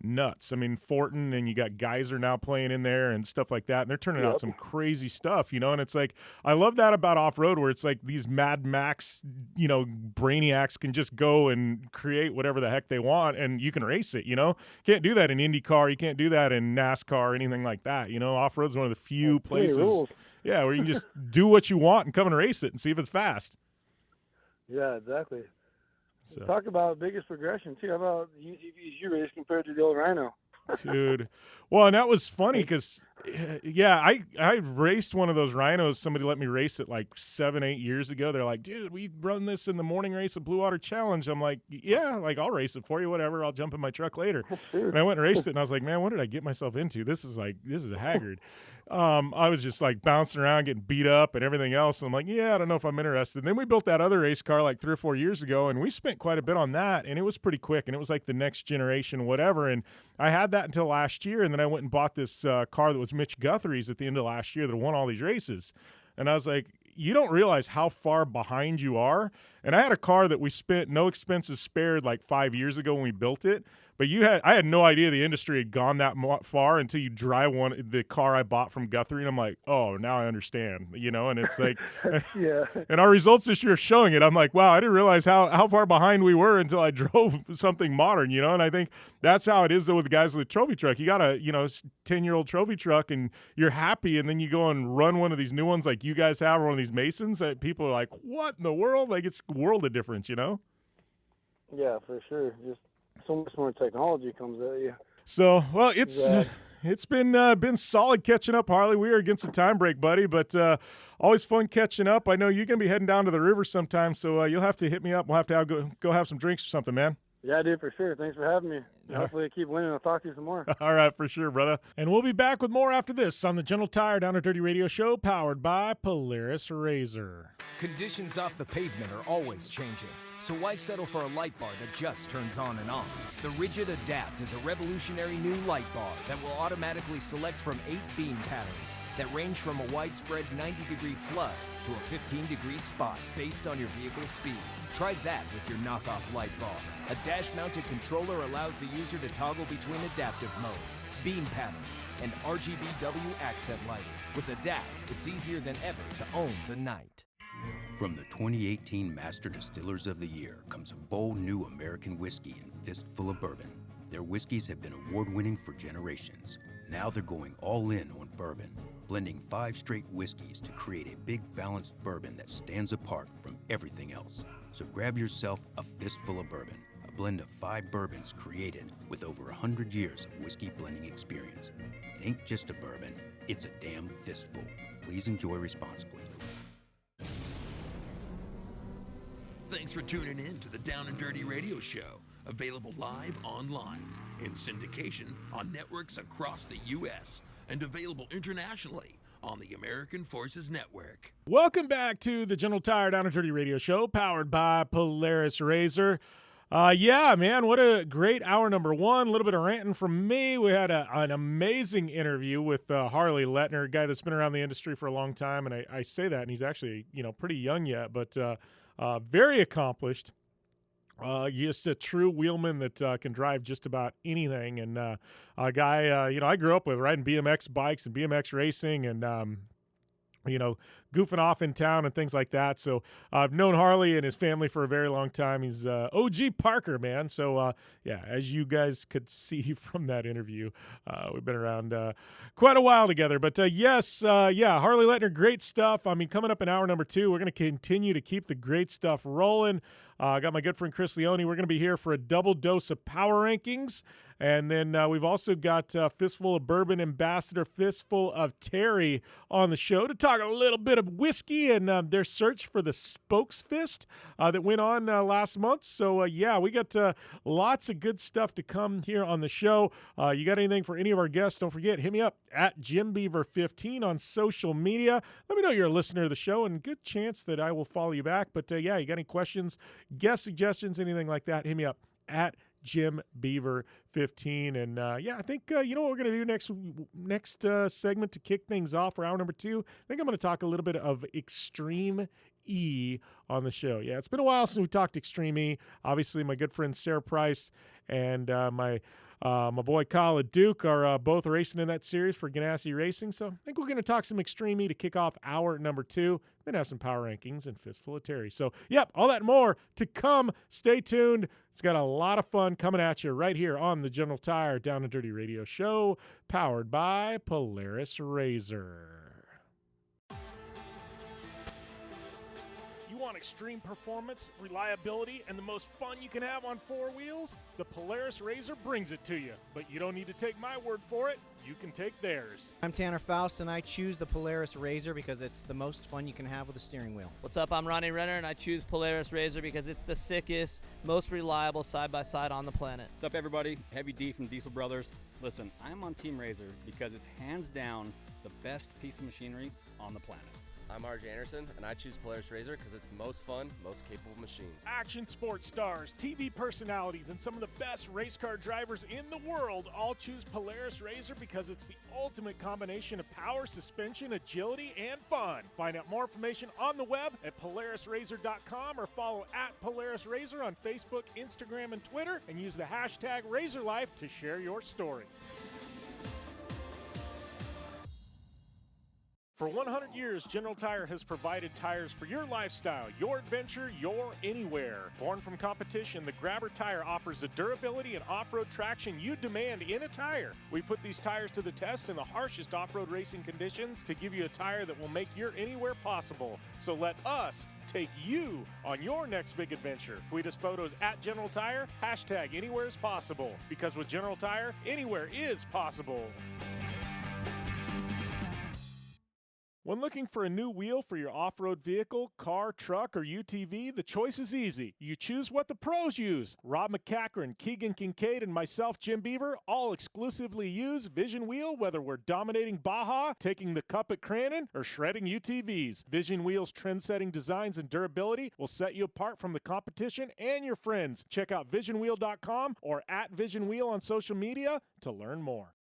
Speaker 2: nuts. I mean, Fortin and you got Geyser now playing in there and stuff like that, and they're turning out some crazy stuff, and it's like, I love that about off-road where it's like these Mad Max, brainiacs can just go and create whatever the heck they want and you can race it, Can't do that in IndyCar, you can't do that in NASCAR or anything like that, Off-road's one of the few places where you can just do what you want and come and race it and see if it's fast.
Speaker 10: Yeah, exactly.
Speaker 2: So.
Speaker 10: Talk about biggest progression, too. How about the UTVs you race compared to the old Rhino?
Speaker 2: Dude. Well, and that was funny because, I raced one of those Rhinos. Somebody let me race it like 7-8 years ago. They're like, dude, we run this in the morning race at Blue Water Challenge. I'm like, yeah, like I'll race it for you, whatever. I'll jump in my truck later. And I went and raced it, and I was like, man, what did I get myself into? This is a haggard. I was just like bouncing around, getting beat up and everything else. And I'm like, yeah, I don't know if I'm interested. And then we built that other race car like 3 or 4 years ago, and we spent quite a bit on that, and it was pretty quick, and it was like the next generation, whatever. And I had that until last year, and then I went and bought this car that was Mitch Guthrie's at the end of last year that won all these races. And I was like, you don't realize how far behind you are. And I had a car that we spent no expenses spared like 5 years ago when we built it. But I had no idea the industry had gone that far until you drive the car I bought from Guthrie, and I'm like, oh, now I understand, and it's like,
Speaker 10: yeah.
Speaker 2: And our results this year are showing it. I'm like, wow, I didn't realize how far behind we were until I drove something modern, and I think that's how it is though with the guys with the trophy truck. You got a 10-year-old trophy truck and you're happy, and then you go and run one of these new ones like you guys have, or one of these Masons that people are like, what in the world? Like, it's a world of difference,
Speaker 10: Yeah, for sure. Just so much more technology comes at you.
Speaker 2: So, well, it's been solid catching up, Harley. We are against the time break, buddy, but always fun catching up. I know you're going to be heading down to the river sometime, so you'll have to hit me up. We'll have to go have some drinks or something, man.
Speaker 10: Yeah, dude, for sure. Thanks for having me. Hopefully I keep winning. I'll talk to you some more.
Speaker 2: All right, for sure, brother. And we'll be back with more after this on the Gentle Tire Down and Dirty Radio Show, powered by Polaris RZR.
Speaker 7: Conditions off the pavement are always changing, so why settle for a light bar that just turns on and off? The Rigid Adapt is a revolutionary new light bar that will automatically select from 8 beam patterns that range from a widespread 90-degree flood to a 15-degree spot based on your vehicle's speed. Try that with your knockoff light bar. A dash-mounted controller allows the user to toggle between adaptive mode, beam patterns, and RGBW accent lighting. With Adapt, it's easier than ever to own the night.
Speaker 8: From the 2018 Master Distillers of the Year comes a bold new American whiskey and Fistful of bourbon. Their whiskeys have been award-winning for generations. Now they're going all in on bourbon, blending 5 straight whiskeys to create a big balanced bourbon that stands apart from everything else. So grab yourself a Fistful of bourbon, a blend of 5 bourbons created with over 100 years of whiskey blending experience. It ain't just a bourbon, it's a damn fistful. Please enjoy responsibly.
Speaker 9: Thanks for tuning in to the Down and Dirty Radio Show, available live online, in syndication on networks across the U.S., and available internationally on the American Forces Network.
Speaker 2: Welcome back to the Gentle Tire Down and Dirty Radio Show, powered by Polaris RZR. Yeah, man, what a great hour number one. A little bit of ranting from me. We had an amazing interview with Harley Leitner, a guy that's been around the industry for a long time, and I say that, and he's actually pretty young yet, but very accomplished. Just a true wheelman that can drive just about anything, and a guy I grew up with riding BMX bikes and BMX racing, and goofing off in town and things like that. So I've known Harley and his family for a very long time. He's OG Parker, man. So as you guys could see from that interview, we've been around quite a while together. But Harley Leitner, great stuff. I mean, coming up in hour number 2, we're going to continue to keep the great stuff rolling. I got my good friend Chris Leone. We're going to be here for a double dose of power rankings. And then we've also got Fistful of Bourbon Ambassador Fistful of Terry on the show to talk a little bit of whiskey and their search for the Spokes Fist that went on last month. So, we got lots of good stuff to come here on the show. You got anything for any of our guests? Don't forget, hit me up at JimBeaver15 on social media. Let me know you're a listener to the show, and good chance that I will follow you back. But, you got any questions, guest suggestions, anything like that, hit me up at Jim Beaver 15. And yeah, I think you know what we're going to do next segment to kick things off for hour number 2. I think I'm going to talk a little bit of Extreme E on the show. Yeah, it's been a while since we talked Extreme E. Obviously, my good friend Sarah Price and my boy Kyle Duke are both racing in that series for Ganassi Racing. So I think we're going to talk some Extreme E to kick off hour number 2. Then have some power rankings and Fistful of Terry. So, yep, all that and more to come. Stay tuned. It's got a lot of fun coming at you right here on the General Tire Down and Dirty Radio Show, powered by Polaris RZR. Want extreme performance, reliability, and the most fun you can have on 4 wheels? The Polaris RZR brings it to you. But you don't need to take my word for it. You can take theirs.
Speaker 3: I'm Tanner Faust, and I choose the Polaris RZR because it's the most fun you can have with a steering wheel.
Speaker 4: What's up? I'm Ronnie Renner, and I choose Polaris RZR because it's the sickest, most reliable side-by-side on the planet.
Speaker 5: What's up, everybody? Heavy D from Diesel Brothers. Listen, I'm on Team RZR because it's hands down the best piece of machinery on the planet.
Speaker 6: I'm RJ Anderson, and I choose Polaris RZR because it's the most fun, most capable machine.
Speaker 2: Action sports stars, TV personalities, and some of the best race car drivers in the world all choose Polaris RZR because it's the ultimate combination of power, suspension, agility, and fun. Find out more information on the web at PolarisRZR.com or follow at Polaris RZR on Facebook, Instagram, and Twitter, and use the hashtag RZRLife to share your story. For 100 years, General Tire has provided tires for your lifestyle, your adventure, your anywhere. Born from competition, the Grabber tire offers the durability and off-road traction you demand in a tire. We put these tires to the test in the harshest off-road racing conditions to give you a tire that will make your anywhere possible. So let us take you on your next big adventure. Tweet us photos at General Tire, hashtag anywhere is possible. Because with General Tire, anywhere is possible. When looking for a new wheel for your off-road vehicle, car, truck, or UTV, the choice is easy. You choose what the pros use. Rob McCachran, Keegan Kincaid, and myself, Jim Beaver, all exclusively use Vision Wheel, whether we're dominating Baja, taking the cup at Crandon, or shredding UTVs. Vision Wheel's trend-setting designs and durability will set you apart from the competition and your friends. Check out visionwheel.com or at Vision Wheel on social media to learn more.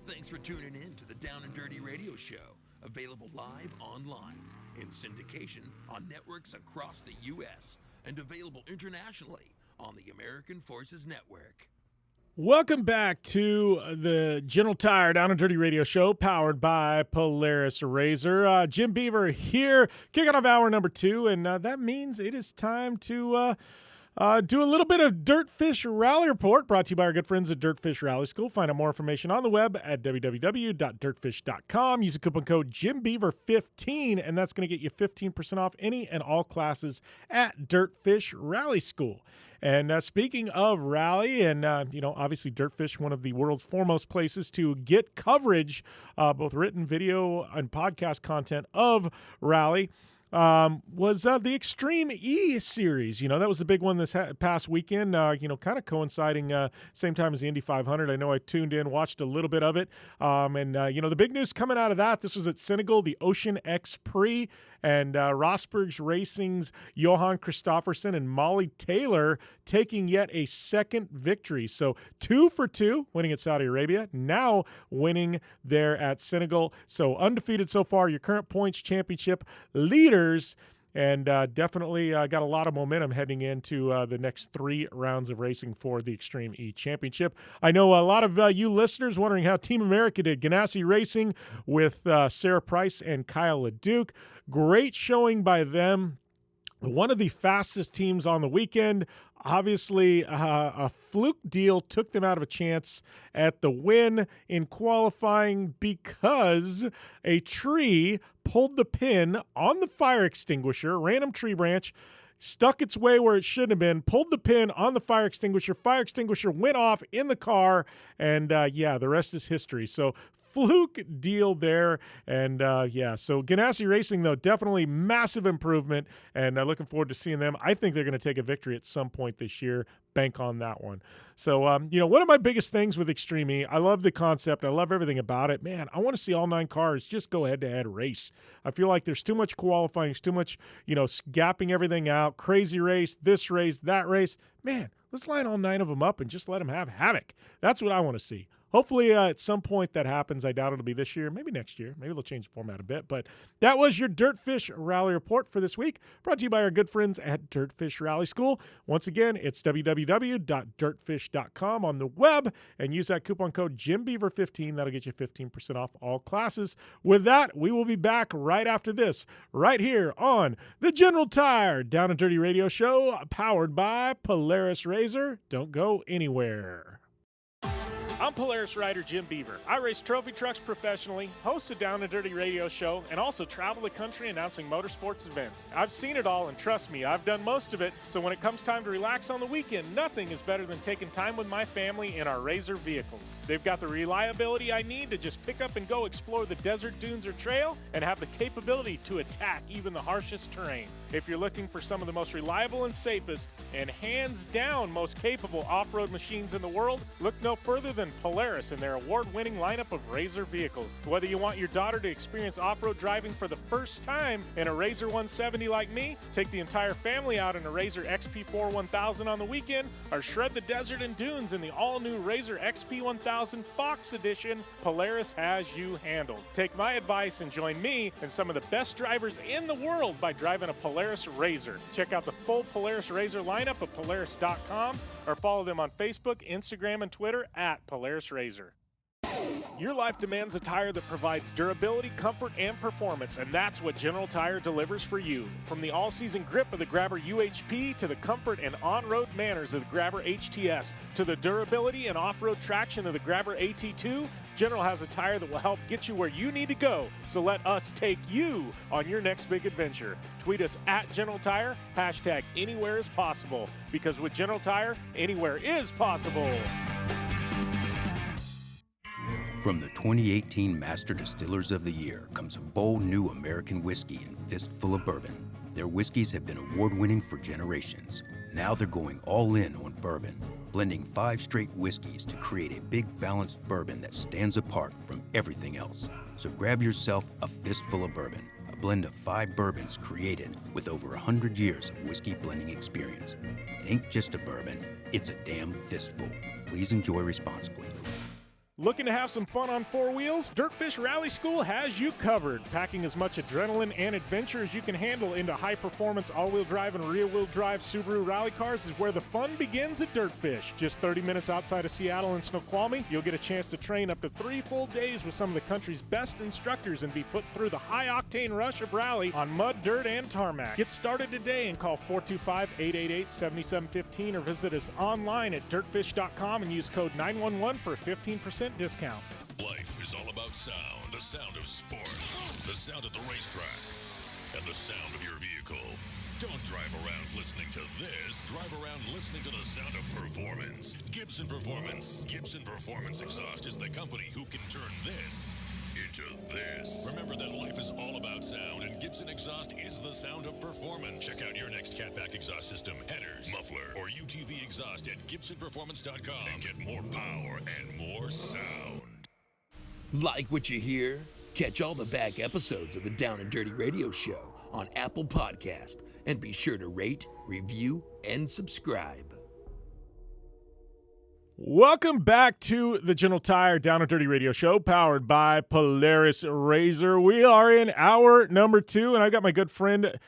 Speaker 9: Thanks for tuning in to the Down and Dirty Radio Show, available live online, in syndication on networks across the U.S., and available internationally on the American Forces Network.
Speaker 2: Welcome back to the General Tire Down and Dirty Radio Show, powered by Polaris RZR. Jim Beaver here, kicking off hour number 2, and that means it is time to do a little bit of Dirtfish Rally Report, brought to you by our good friends at Dirtfish Rally School. Find out more information on the web at www.dirtfish.com. Use the coupon code JimBeaver15, and that's going to get you 15% off any and all classes at Dirtfish Rally School. And speaking of rally, and obviously Dirtfish, one of the world's foremost places to get coverage, both written, video, and podcast content of rally, was the Extreme E series. You know, that was the big one this past weekend, kind of coinciding same time as the Indy 500. I know I tuned in, watched a little bit of it. The big news coming out of that, this was at Senegal, the Ocean X Prix, and Rosberg's Racing's Johan Christofferson and Molly Taylor taking yet a second victory. So 2 for 2, winning at Saudi Arabia, now winning there at Senegal. So undefeated so far, your current points championship leaders, and definitely got a lot of momentum heading into the next 3 rounds of racing for the Extreme E Championship. I know a lot of you listeners wondering how Team America did. Ganassi Racing with Sarah Price and Kyle LeDuc. Great showing by them. One of the fastest teams on the weekend. Obviously, a fluke deal took them out of a chance at the win in qualifying because a tree pulled the pin on the fire extinguisher, random tree branch, stuck its way where it shouldn't have been, pulled the pin on the fire extinguisher. Fire extinguisher went off in the car, and the rest is history. So fluke deal there. And yeah, so Ganassi Racing, though, definitely massive improvement, and looking forward to seeing them. I think they're going to take a victory at some point this year. Bank on that one. So, one of my biggest things with Extreme E, I love the concept. I love everything about it. Man, I want to see all 9 cars just go head-to-head race. I feel like there's too much qualifying, there's too much, gapping everything out, crazy race, this race, that race. Man, let's line all 9 of them up and just let them have havoc. That's what I want to see. Hopefully, at some point that happens. I doubt it'll be this year, maybe next year. Maybe they'll change the format a bit. But that was your Dirtfish Rally Report for this week, brought to you by our good friends at Dirtfish Rally School. Once again, it's www.dirtfish.com on the web, and use that coupon code JimBeaver15. That'll get you 15% off all classes. With that, we will be back right after this, right here on the General Tire Down and Dirty Radio Show, powered by Polaris RZR. Don't go anywhere. I'm Polaris rider Jim Beaver. I race trophy trucks professionally, host a Down and Dirty radio show, and also travel the country announcing motorsports events. I've seen it all, and trust me, I've done most of it, so when it comes time to relax on the weekend, nothing is better than taking time with my family in our RZR vehicles. They've got the reliability I need to just pick up and go explore the desert, dunes, or trail, and have the capability to attack even the harshest terrain. If you're looking for some of the most reliable and safest, and hands down most capable off-road machines in the world, look no further than Polaris and their award-winning lineup of RZR vehicles. Whether you want your daughter to experience off-road driving for the first time in a RZR 170 like me, take the entire family out in a RZR XP4 1000 on the weekend, or shred the desert and dunes in the all-new RZR XP 1000 Fox Edition, Polaris has you handled. Take my advice and join me and some of the best drivers in the world by driving a Polaris RZR. Check out the full Polaris RZR lineup at Polaris.com, or follow them on Facebook, Instagram, and Twitter at Polaris RZR. Your life demands a tire that provides durability, comfort, and performance, and that's what General Tire delivers for you. From the all-season grip of the Grabber UHP to the comfort and on-road manners of the Grabber HTS to the durability and off-road traction of the Grabber AT2, General has a tire that will help get you where you need to go. So let us take you on your next big adventure. Tweet us at General Tire, hashtag anywhere is possible, because with General Tire, anywhere is possible.
Speaker 8: From the 2018 Master Distillers of the Year comes a bold new American whiskey and Fistful of bourbon. Their whiskeys have been award-winning for generations. Now they're going all in on bourbon, blending 5 straight whiskeys to create a big balanced bourbon that stands apart from everything else. So grab yourself a Fistful of bourbon, a blend of 5 bourbons created with over 100 years of whiskey blending experience. It ain't just a bourbon, it's a damn fistful. Please enjoy responsibly.
Speaker 2: Looking to have some fun on 4 wheels? Dirtfish Rally School has you covered. Packing as much adrenaline and adventure as you can handle into high-performance all-wheel drive and rear-wheel drive Subaru rally cars is where the fun begins at Dirtfish. Just 30 minutes outside of Seattle in Snoqualmie, you'll get a chance to train up to 3 full days with some of the country's best instructors and be put through the high-octane rush of rally on mud, dirt, and tarmac. Get started today and call 425-888-7715 or visit us online at dirtfish.com and use code 911 for a 15% discount.
Speaker 11: Life is all about sound, the sound of sports, the sound at the racetrack, and the sound of your vehicle. Don't drive around listening to this. Drive around listening to the sound of performance. Gibson Performance. Gibson Performance Exhaust is the company who can turn this into this. Remember that life is all about sound, and Gibson Exhaust is the sound of performance. Check out your next catback exhaust system, headers, muffler, or UTV exhaust at GibsonPerformance.com and get more power and more sound.
Speaker 9: Like what you hear? Catch all the back episodes of the Down and Dirty Radio Show on Apple Podcast, and be sure to rate, review, and subscribe.
Speaker 2: Welcome back to the General Tire Down and Dirty Radio Show, powered by Polaris RZR. We are in hour number 2, and I've got my good friend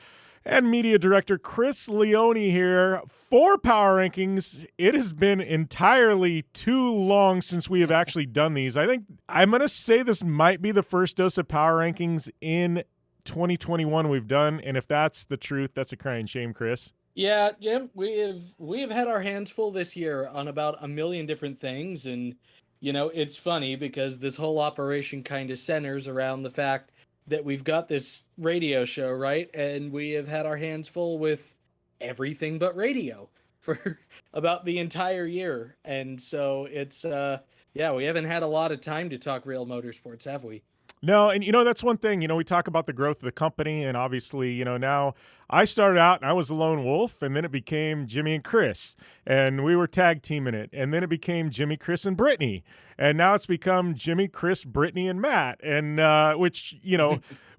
Speaker 2: and media director Chris Leone here for Power Rankings. It has been entirely too long since we have actually done these. I think I'm going to say this might be the first dose of Power Rankings in 2021 we've done, and if that's the truth, that's a crying shame, Chris.
Speaker 12: Yeah, Jim, we have had our hands full this year on about a million different things, and it's funny because this whole operation kind of centers around the fact that we've got this radio show, right? And we have had our hands full with everything but radio for about the entire year, and so it's yeah, we haven't had a lot of time to talk real motorsports, have we?
Speaker 2: No, and that's one thing, we talk about the growth of the company, and obviously, now I started out and I was a lone wolf, and then it became Jimmy and Chris, and we were tag teaming it, and then it became Jimmy, Chris, and Brittany, and now it's become Jimmy, Chris, Brittany, and Matt, and which,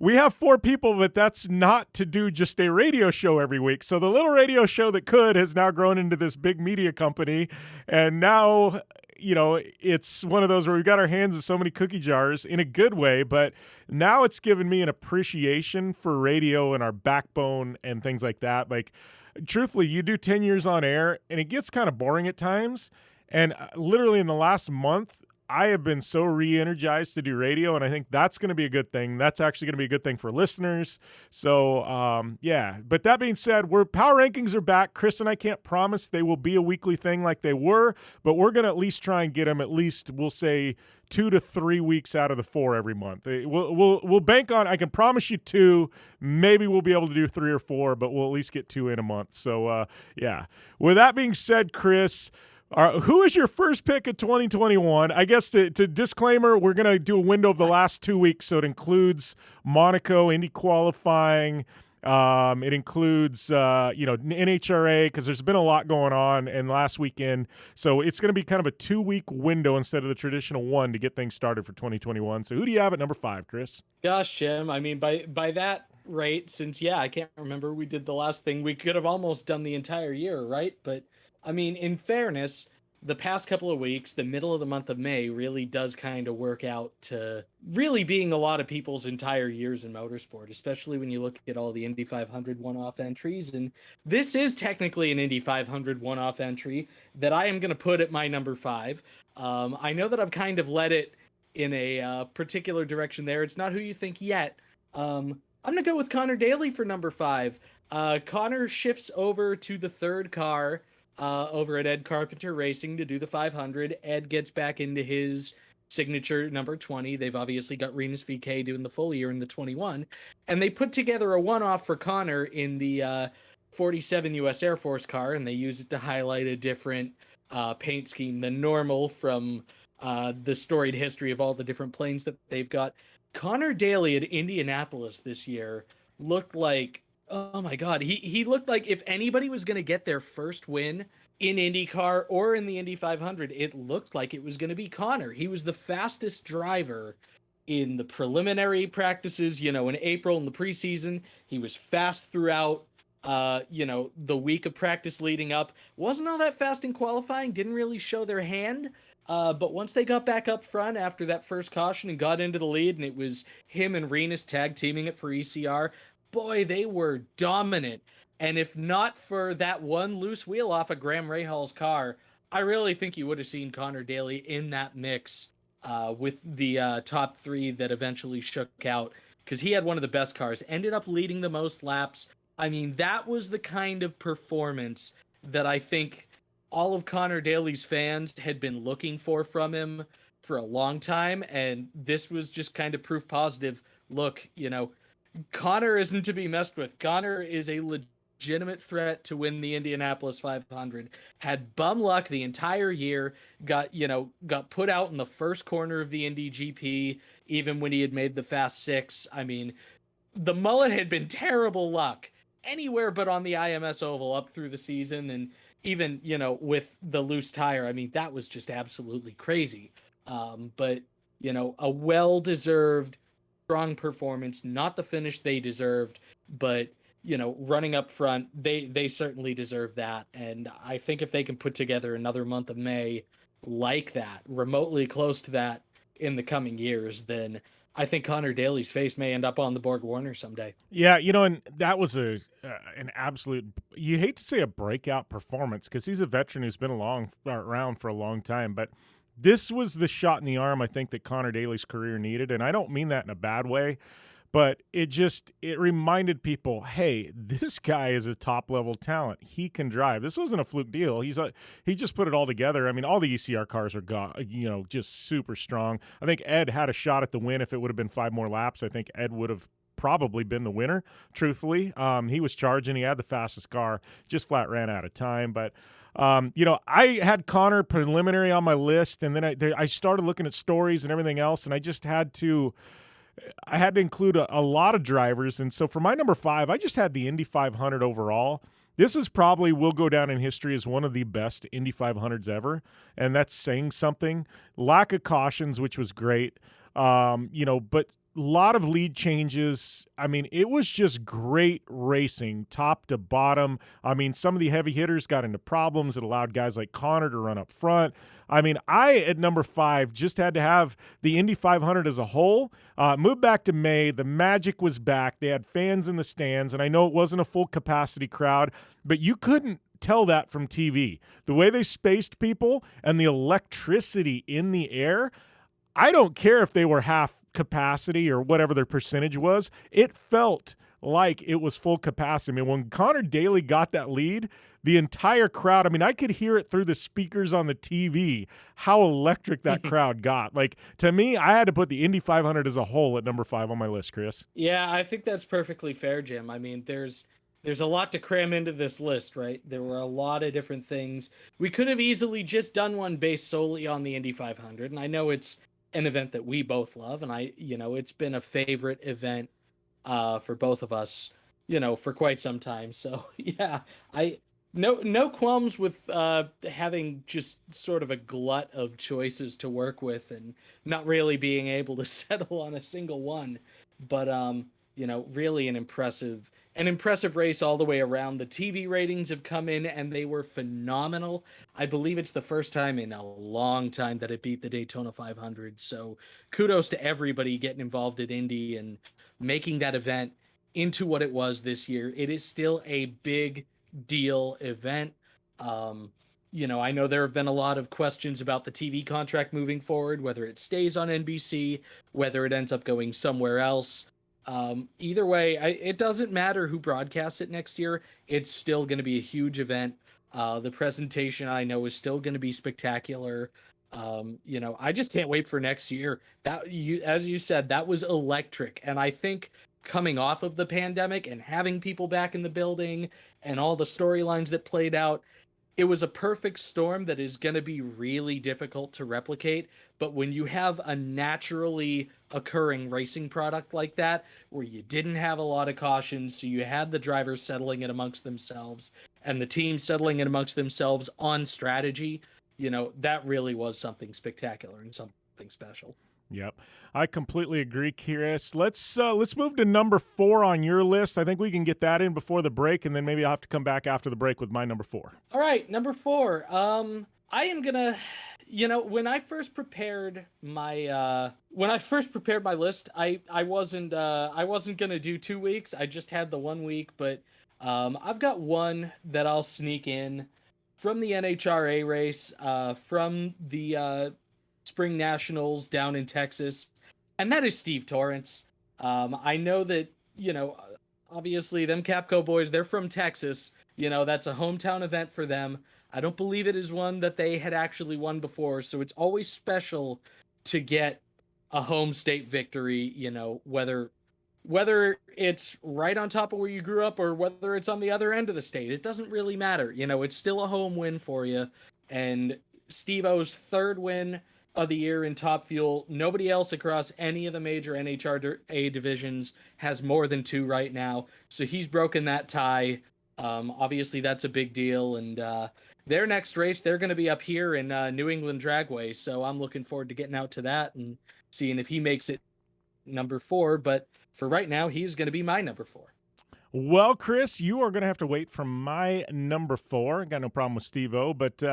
Speaker 2: we have 4 people, but that's not to do just a radio show every week. So the little radio show that could has now grown into this big media company, and now it's one of those where we've got our hands in so many cookie jars in a good way, but now it's given me an appreciation for radio and our backbone and things like that. Like, truthfully, you do 10 years on air and it gets kind of boring at times. And literally in the last month, I have been so re-energized to do radio, and I think that's going to be a good thing. That's actually going to be a good thing for listeners. So, yeah. But that being said, Power Rankings are back. Chris and I can't promise they will be a weekly thing like they were, but we're going to at least try and get them at least, we'll say, 2 to 3 weeks out of the 4 every month. We'll bank on, I can promise you 2. Maybe we'll be able to do 3 or 4, but we'll at least get 2 in a month. So, yeah. With that being said, Chris, who is your first pick of 2021? I guess to disclaimer, we're going to do a window of the last 2 weeks, so it includes Monaco, Indy qualifying. It includes, NHRA, because there's been a lot going on in last weekend. So it's going to be kind of a 2-week window instead of the traditional 1 to get things started for 2021. So who do you have at number 5, Chris?
Speaker 12: Gosh, Jim, I mean, by that rate, since, I can't remember, we did the last thing, we could have almost done the entire year, right? But I mean, in fairness, the past couple of weeks, the middle of the month of May really does kind of work out to really being a lot of people's entire years in motorsport, especially when you look at all the Indy 500 one-off entries. And this is technically an Indy 500 one-off entry that I am going to put at my number 5. I know that I've kind of led it in a particular direction there. It's not who you think yet. I'm going to go with Connor Daly for number 5. Connor shifts over to the 3rd car over at Ed Carpenter Racing to do the 500. Ed gets back into his signature number 20. They've obviously got Renus VK doing the full year in the 21. And they put together a one-off for Connor in the 47 U.S. Air Force car, and they use it to highlight a different paint scheme than normal from the storied history of all the different planes that they've got. Connor Daly at Indianapolis this year looked like, oh my God, he looked like if anybody was going to get their first win in IndyCar or in the Indy 500, it looked like it was going to be Connor. He was the fastest driver in the preliminary practices, in April in the preseason. He was fast throughout, the week of practice leading up. Wasn't all that fast in qualifying, didn't really show their hand. But once they got back up front after that first caution and got into the lead, and it was him and Renus tag teaming it for ECR, boy, they were dominant. And if not for that one loose wheel off of Graham Rahal's car, I really think you would have seen Connor Daly in that mix with the top 3 that eventually shook out, because he had one of the best cars, ended up leading the most laps. I mean, that was the kind of performance that I think all of Connor Daly's fans had been looking for from him for a long time, and this was just kind of proof positive. Look, Connor isn't to be messed with. Connor is a legitimate threat to win the Indianapolis 500. Had bum luck the entire year, got put out in the first corner of the Indy GP, even when he had made the Fast 6. I mean, the mullet had been terrible luck anywhere but on the IMS oval up through the season, and even, with the loose tire. I mean, that was just absolutely crazy. But, a well-deserved strong performance, not the finish they deserved, but running up front, they certainly deserve that. And I think if they can put together another month of May like that, remotely close to that in the coming years, then I think Connor Daly's face may end up on the Borg Warner someday.
Speaker 2: Yeah, and that was an absolute, you hate to say a breakout performance, because he's a veteran who's been around for a long time, but this was the shot in the arm I think that Connor Daly's career needed, and I don't mean that in a bad way, but it reminded people, hey, this guy is a top-level talent. He can drive. This wasn't a fluke deal. He just put it all together. I mean, all the ECR cars are just super strong. I think Ed had a shot at the win. If it would have been 5 more laps, I think Ed would have probably been the winner, truthfully. He was charging. He had the fastest car, just flat ran out of time. But I had Connor preliminary on my list, and then I started looking at stories and everything else, and I just had to include a lot of drivers. And so for my number 5, I just had the Indy 500 overall. This is probably will go down in history as one of the best Indy 500s ever, and that's saying something. Lack of cautions, which was great, but a lot of lead changes. I mean, it was just great racing, top to bottom. I mean, some of the heavy hitters got into problems that allowed guys like Connor to run up front. I mean, at number 5, just had to have the Indy 500 as a whole. Moved back to May. The magic was back. They had fans in the stands, and I know it wasn't a full capacity crowd, but you couldn't tell that from TV. The way they spaced people and the electricity in the air, I don't care if they were half capacity or whatever their percentage was, it felt like it was full capacity. I mean, when Connor Daly got that lead, the entire crowd, I mean, I could hear it through the speakers on the TV, how electric that crowd got. Like, to me, I had to put the Indy 500 as a whole at number 5 on my list, Chris.
Speaker 12: Yeah, I think that's perfectly fair, Jim. I mean, there's a lot to cram into this list, right? There were a lot of different things. We could have easily just done one based solely on the Indy 500, and I know it's an event that we both love, and it's been a favorite event for both of us, for quite some time. So yeah, no qualms with having just sort of a glut of choices to work with and not really being able to settle on a single one. But really an impressive race all the way around. The TV ratings have come in and they were phenomenal. I believe it's the first time in a long time that it beat the Daytona 500. So kudos to everybody getting involved at Indy and making that event into what it was this year. It is still a big deal event. I know there have been a lot of questions about the TV contract moving forward, whether it stays on NBC, whether it ends up going somewhere else. Either way, it doesn't matter who broadcasts it next year. It's still going to be a huge event. The presentation, I know, is still going to be spectacular. I just can't wait for next year. As you said, that was electric. And I think coming off of the pandemic and having people back in the building and all the storylines that played out, it was a perfect storm that is going to be really difficult to replicate. But when you have a naturally occurring racing product like that, where you didn't have a lot of cautions, so you had the drivers settling it amongst themselves and the team settling it amongst themselves on strategy, that really was something spectacular and something special.
Speaker 2: Yep. I completely agree, Chris. Let's move to number 4 on your list. I think we can get that in before the break, and then maybe I'll have to come back after the break with my number 4.
Speaker 12: All right, number 4. I am gonna, when I first prepared my list, I wasn't gonna do 2 weeks. I just had the 1 week, but I've got one that I'll sneak in from the NHRA race, from the Spring Nationals down in Texas, and that is Steve Torrance. I know that, obviously them Capco boys, they're from Texas. That's a hometown event for them. I don't believe it is one that they had actually won before, so it's always special to get a home state victory, whether it's right on top of where you grew up or whether it's on the other end of the state. It doesn't really matter. It's still a home win for you. And Steve-O's 3rd win of the year in Top Fuel. Nobody else across any of the major NHRA divisions has more than 2 right now. So he's broken that tie. Obviously, that's a big deal. And their next race, they're going to be up here in New England Dragway. So I'm looking forward to getting out to that and seeing if he makes it number 4. But for right now, he's going to be my number 4.
Speaker 2: Well, Chris, you are going to have to wait for my number 4. Got no problem with Steve-O, but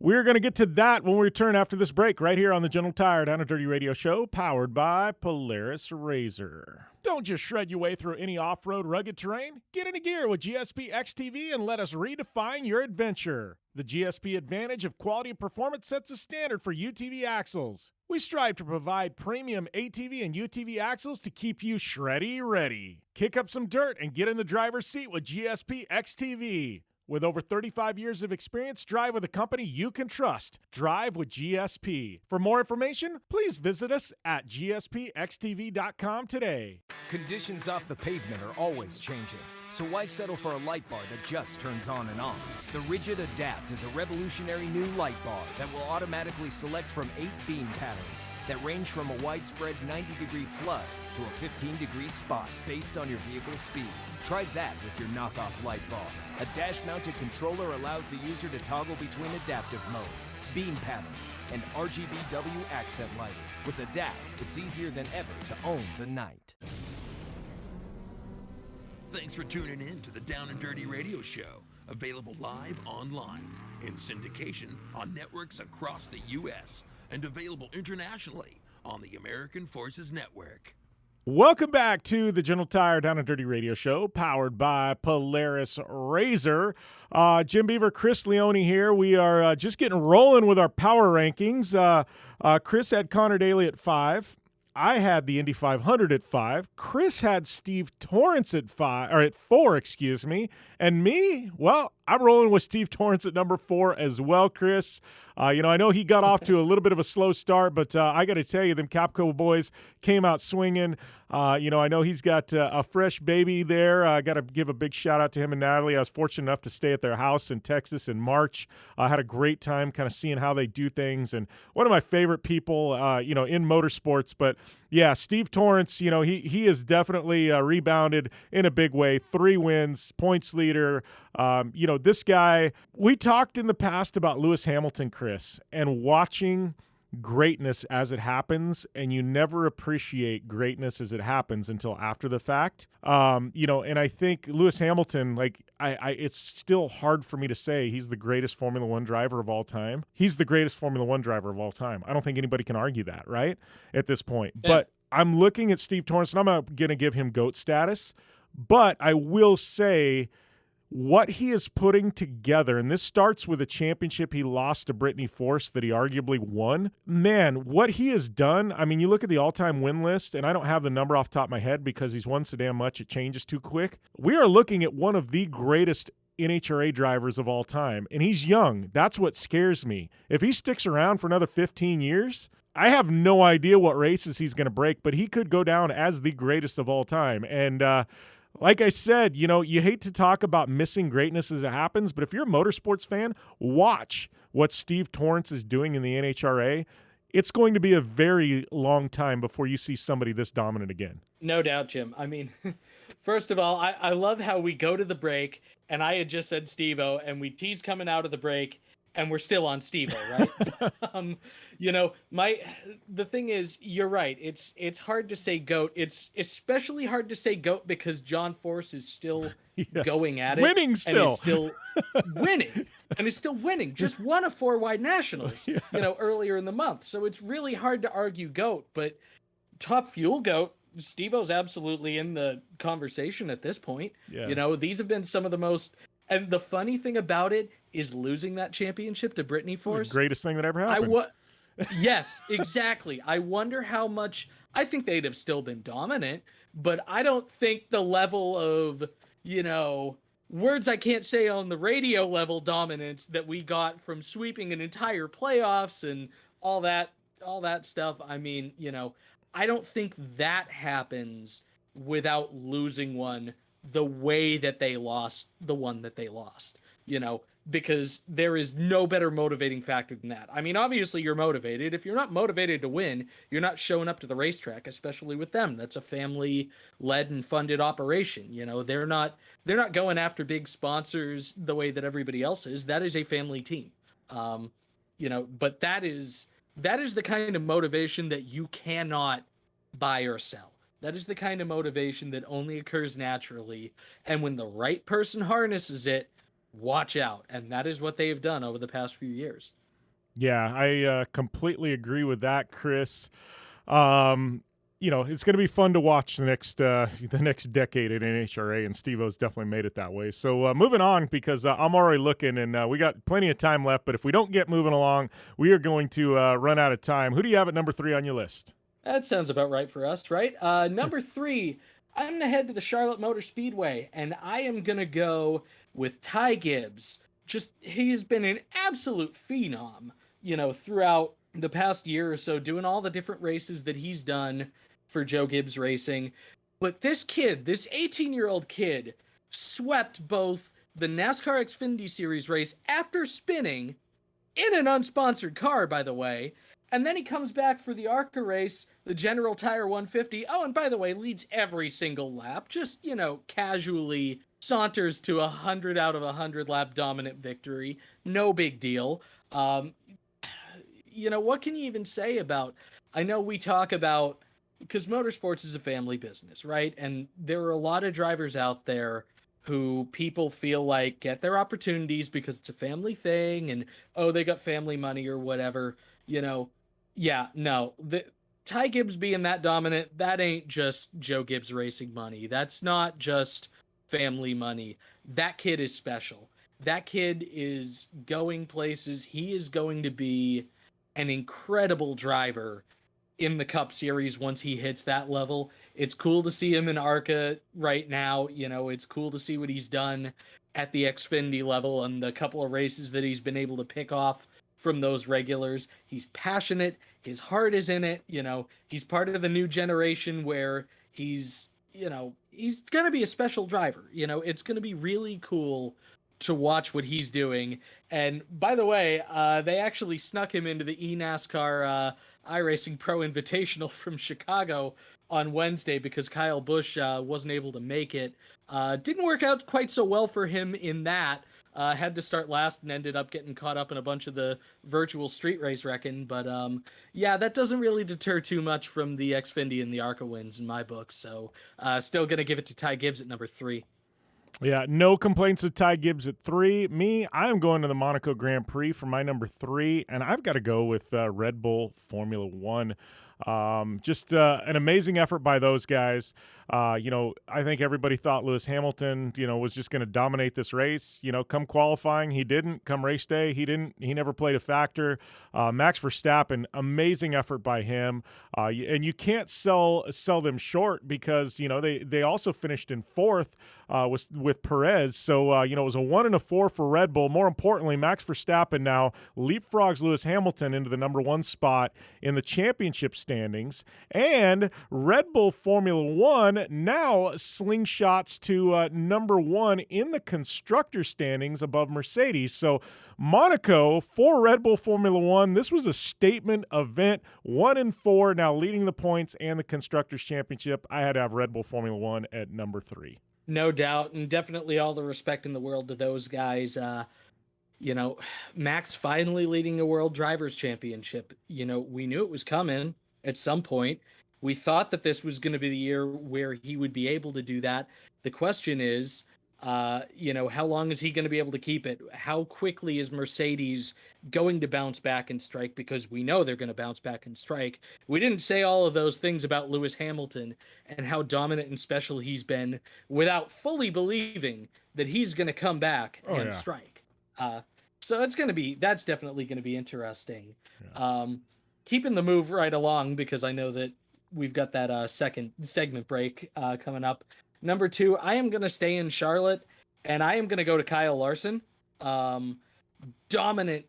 Speaker 2: we're going to get to that when we return after this break right here on the General Tire Down and Dirty Radio Show, powered by Polaris RZR. Don't just shred your way through any off-road rugged terrain. Get into gear with GSP XTV and let us redefine your adventure. The GSP advantage of quality and performance sets a standard for UTV axles. We strive to provide premium ATV and UTV axles to keep you shreddy ready. Kick up some dirt and get in the driver's seat with GSP XTV. With over 35 years of experience, drive with a company you can trust. Drive with GSP. For more information, please visit us at gspxtv.com today.
Speaker 7: Conditions off the pavement are always changing, so why settle for a light bar that just turns on and off? The Rigid Adapt is a revolutionary new light bar that will automatically select from 8 beam patterns that range from a widespread 90-degree flood to a 15-degree spot based on your vehicle's speed. Try that with your knockoff light bar. A dash-mounted controller allows the user to toggle between adaptive mode, beam patterns, and RGBW accent lighting. With Adapt, it's easier than ever to own the night.
Speaker 9: Thanks for tuning in to the Down and Dirty Radio Show, available live online, in syndication on networks across the U.S., and available internationally on the American Forces Network.
Speaker 2: Welcome back to the General Tire Down and Dirty Radio Show, powered by Polaris RZR. Jim Beaver, Chris Leone here. We are just getting rolling with our power rankings. Chris had Connor Daly at 5. I had the Indy 500 at 5. Chris had Steve Torrance at 4, excuse me. And me, well, I'm rolling with Steve Torrance at number 4 as well, Chris. I know he got off to a little bit of a slow start, but I got to tell you, them Capco boys came out swinging. I know he's got a fresh baby there. I got to give a big shout out to him and Natalie. I was fortunate enough to stay at their house in Texas in March. I had a great time kind of seeing how they do things, and one of my favorite people, in motorsports. But yeah, Steve Torrance, he has definitely rebounded in a big way. 3 wins, points leader. This guy, we talked in the past about Lewis Hamilton, Chris, and watching greatness as it happens, and you never appreciate greatness as it happens until after the fact. And I think Lewis Hamilton, it's still hard for me to say he's the greatest Formula One driver of all time. He's the greatest Formula One driver of all time. I don't think anybody can argue that, right, at this point. Yeah. But I'm looking at Steve Torrance, and I'm not going to give him GOAT status, but I will say what he is putting together, and this starts with a championship he lost to Brittany Force that he arguably won. Man, what he has done, I mean, you look at the all-time win list, and I don't have the number off the top of my head because he's won so damn much it changes too quick. We are looking at one of the greatest NHRA drivers of all time, and he's young. That's what scares me. If he sticks around for another 15 years, I have no idea what races he's going to break, but he could go down as the greatest of all time. And like I said, you hate to talk about missing greatness as it happens, but if you're a motorsports fan, watch what Steve Torrance is doing in the NHRA. It's going to be a very long time before you see somebody this dominant again.
Speaker 12: No doubt, Jim. I mean, first of all, I love how we go to the break, and I had just said Steve-O, and we tease coming out of the break, and we're still on Steve-O, right? The thing is, you're right. It's hard to say GOAT. It's especially hard to say GOAT because John Force is still going at it.
Speaker 2: Winning still.
Speaker 12: And is still winning. And is still winning. Just won a 4-wide nationals, earlier in the month. So it's really hard to argue GOAT, but top fuel GOAT, Steve-O's absolutely in the conversation at this point. Yeah. These have been some of the most, and the funny thing about it is losing that championship to Brittany Force.
Speaker 2: The greatest thing that ever happened.
Speaker 12: Yes, exactly. I wonder how much, I think they'd have still been dominant, but I don't think the level of, words I can't say on the radio level dominance that we got from sweeping an entire playoffs and all that stuff. I mean, I don't think that happens without losing one the way that they lost the one that they lost, because there is no better motivating factor than that. I mean, obviously you're motivated. If you're not motivated to win, you're not showing up to the racetrack, especially with them. That's a family-led and funded operation. They're not going after big sponsors the way that everybody else is. That is a family team. But that is the kind of motivation that you cannot buy or sell. That is the kind of motivation that only occurs naturally. And when the right person harnesses it, watch out. And that is what they have done over the past few years.
Speaker 2: Yeah, I completely agree with that, Chris. It's going to be fun to watch the next decade in NHRA, and Steve-O's definitely made it that way. So moving on, because I'm already looking, and we got plenty of time left, but if we don't get moving along, we are going to run out of time. Who do you have at number 3 on your list?
Speaker 12: That sounds about right for us, right? Number 3, I'm going to head to the Charlotte Motor Speedway, and I am going to go with Ty Gibbs. Just, he has been an absolute phenom, throughout the past year or so, doing all the different races that he's done for Joe Gibbs Racing. But this 18-year-old kid, swept both the NASCAR Xfinity Series race after spinning in an unsponsored car, by the way. And then he comes back for the ARCA race, the General Tire 150. Oh, and by the way, leads every single lap. Just, casually saunters to 100 out of 100 lap dominant victory. No big deal. What can you even say about... I know we talk about... Because motorsports is a family business, right? And there are a lot of drivers out there who people feel like get their opportunities because it's a family thing and, oh, they got family money or whatever. Ty Gibbs being that dominant, that ain't just Joe Gibbs Racing money. That's not just family money. That kid is special. That kid is going places. He is going to be an incredible driver in the Cup Series once he hits that level. It's cool to see him in ARCA right now. It's cool to see what he's done at the Xfinity level and the couple of races that he's been able to pick off from those regulars. He's passionate. His heart is in it. He's part of the new generation where he's going to be a special driver. It's going to be really cool to watch what he's doing. And by the way, they actually snuck him into the eNASCAR iRacing Pro Invitational from Chicago on Wednesday because Kyle Busch wasn't able to make it. Didn't work out quite so well for him in that. Had to start last and ended up getting caught up in a bunch of the virtual street race wrecking. But that doesn't really deter too much from the Xfinity and the ARCA wins in my book. So still going to give it to Ty Gibbs at number 3.
Speaker 2: Yeah, no complaints of Ty Gibbs at 3. Me, I'm going to the Monaco Grand Prix for my number 3, and I've got to go with Red Bull Formula One. Just an amazing effort by those guys. I think everybody thought Lewis Hamilton, was just going to dominate this race. Come qualifying, he didn't. Come race day, he didn't. He never played a factor. Max Verstappen, amazing effort by him. And you can't sell them short because, they also finished in 4th with Perez. So, it was a 1 and a 4 for Red Bull. More importantly, Max Verstappen now leapfrogs Lewis Hamilton into the number 1 spot in the championship standings. And Red Bull Formula One now slingshots to number 1 in the constructor standings above Mercedes. So Monaco for Red Bull Formula One, this was a statement event. 1 and 4 now leading the points and the Constructors Championship. I had to have Red Bull Formula One at number 3.
Speaker 12: No doubt, and definitely all the respect in the world to those guys. Max finally leading a World Drivers' Championship. We knew it was coming at some point. We thought that this was going to be the year where he would be able to do that. The question is, how long is he going to be able to keep it? How quickly is Mercedes going to bounce back and strike? Because we know they're going to bounce back and strike. We didn't say all of those things about Lewis Hamilton and how dominant and special he's been without fully believing that he's going to come back and strike. So that's definitely going to be interesting. Yeah. Keeping the move right along because I know that we've got that second segment break coming up. Number 2, I am going to stay in Charlotte, and I am going to go to Kyle Larson. Dominant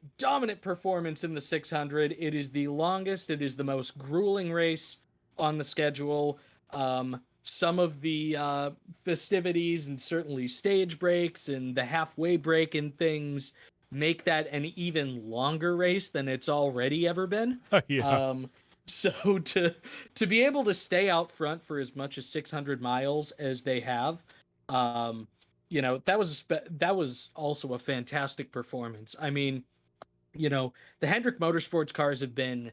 Speaker 12: performance in the 600. It is the longest. It is the most grueling race on the schedule. Some of the festivities and certainly stage breaks and the halfway break and things make that an even longer race than it's already ever been.
Speaker 2: Yeah.
Speaker 12: So to be able to stay out front for as much as 600 miles as they have, that was also a fantastic performance. I mean, the Hendrick Motorsports cars have been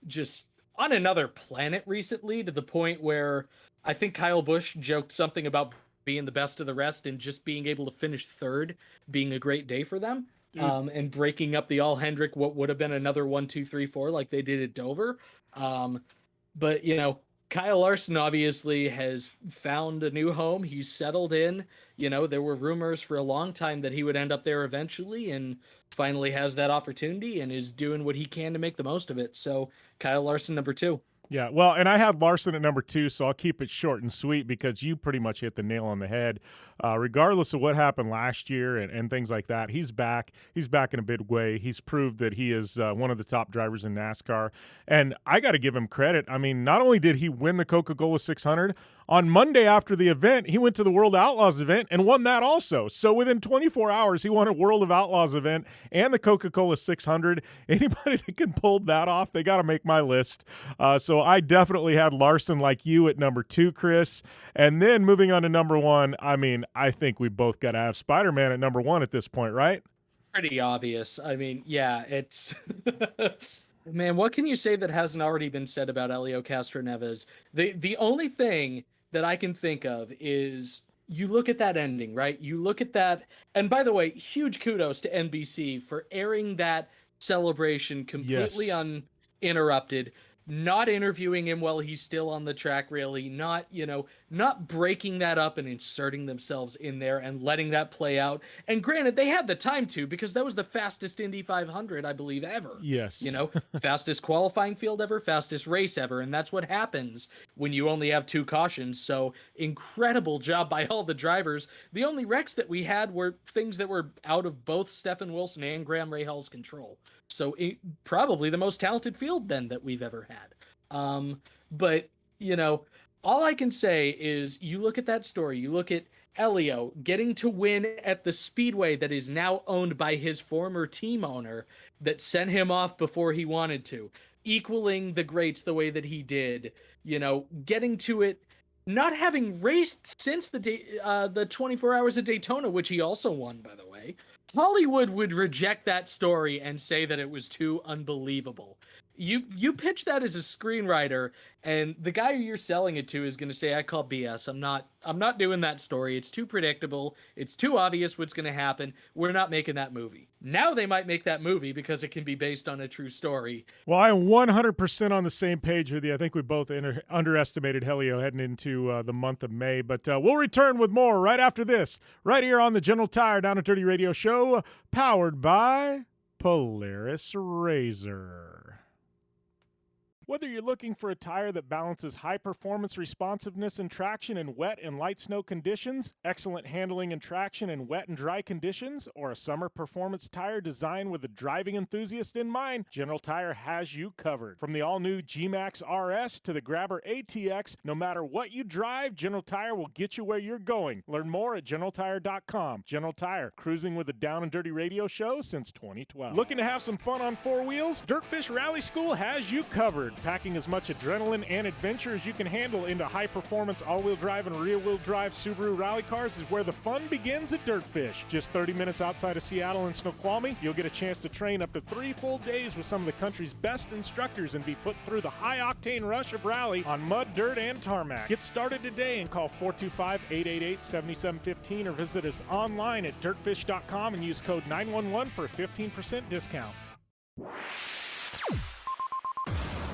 Speaker 12: just on another planet recently to the point where I think Kyle Busch joked something about being the best of the rest and just being able to finish 3rd being a great day for them. And breaking up the all Hendrick, what would have been another 1, 2, 3, 4, like they did at Dover. But Kyle Larson obviously has found a new home. He's settled in. There were rumors for a long time that he would end up there eventually and finally has that opportunity and is doing what he can to make the most of it. So Kyle Larson, number 2.
Speaker 2: Yeah, well, and I have Larson at number 2, so I'll keep it short and sweet because you pretty much hit the nail on the head. regardless of what happened last year and things like that, he's back. He's back in a big way. He's proved that he is one of the top drivers in NASCAR. And I got to give him credit. I mean, not only did he win the Coca-Cola 600, on Monday after the event, he went to the World Outlaws event and won that also. So within 24 hours, he won a World of Outlaws event and the Coca-Cola 600. Anybody that can pull that off, they got to make my list. So I definitely had Larson like you at number 2, Chris. And then moving on to number 1, I mean, I think we both got to have Spider-Man at number 1 at this point, right?
Speaker 12: Pretty obvious. I mean, yeah, it's... Man, what can you say that hasn't already been said about Helio Castroneves? The only thing that I can think of is you look at that ending, right? You look at that, and by the way, huge kudos to NBC for airing that celebration completely uninterrupted, not interviewing him while he's still on the track, really, not breaking that up and inserting themselves in there and letting that play out. And granted, they had the time to, because that was the fastest Indy 500, I believe, ever.
Speaker 2: Yes.
Speaker 12: Fastest qualifying field ever, fastest race ever. And that's what happens when you only have 2 cautions. So incredible job by all the drivers. The only wrecks that we had were things that were out of both Stephen Wilson and Graham Rahal's control. So probably the most talented field then that we've ever had. But, all I can say is you look at that story, you look at Helio getting to win at the speedway that is now owned by his former team owner that sent him off before he wanted to, equaling the greats the way that he did, getting to it, not having raced since the 24 Hours of Daytona, which he also won, by the way. Hollywood would reject that story and say that it was too unbelievable. You pitch that as a screenwriter, and the guy who you're selling it to is going to say, "I call BS. I'm not doing that story. It's too predictable. It's too obvious what's going to happen. We're not making that movie." Now they might make that movie because it can be based on a true story.
Speaker 2: Well, I'm 100% on the same page with you. I think we both underestimated Helio heading into the month of May, but we'll return with more right after this, right here on the General Tire Down and Dirty Radio Show, powered by Polaris RZR. Whether you're looking for a tire that balances high performance responsiveness and traction in wet and light snow conditions, excellent handling and traction in wet and dry conditions, or a summer performance tire designed with the driving enthusiast in mind, General Tire has you covered. From the all-new G-Max RS to the Grabber ATX, no matter what you drive, General Tire will get you where you're going. Learn more at GeneralTire.com. General Tire, cruising with the Down and Dirty Radio Show since 2012. Looking to have some fun on 4 wheels? Dirtfish Rally School has you covered. Packing as much adrenaline and adventure as you can handle into high-performance all-wheel drive and rear-wheel drive Subaru rally cars is where the fun begins at Dirtfish. Just 30 minutes outside of Seattle in Snoqualmie, you'll get a chance to train up to 3 full days with some of the country's best instructors and be put through the high-octane rush of rally on mud, dirt, and tarmac. Get started today and call 425-888-7715 or visit us online at dirtfish.com and use code 911 for a 15% discount.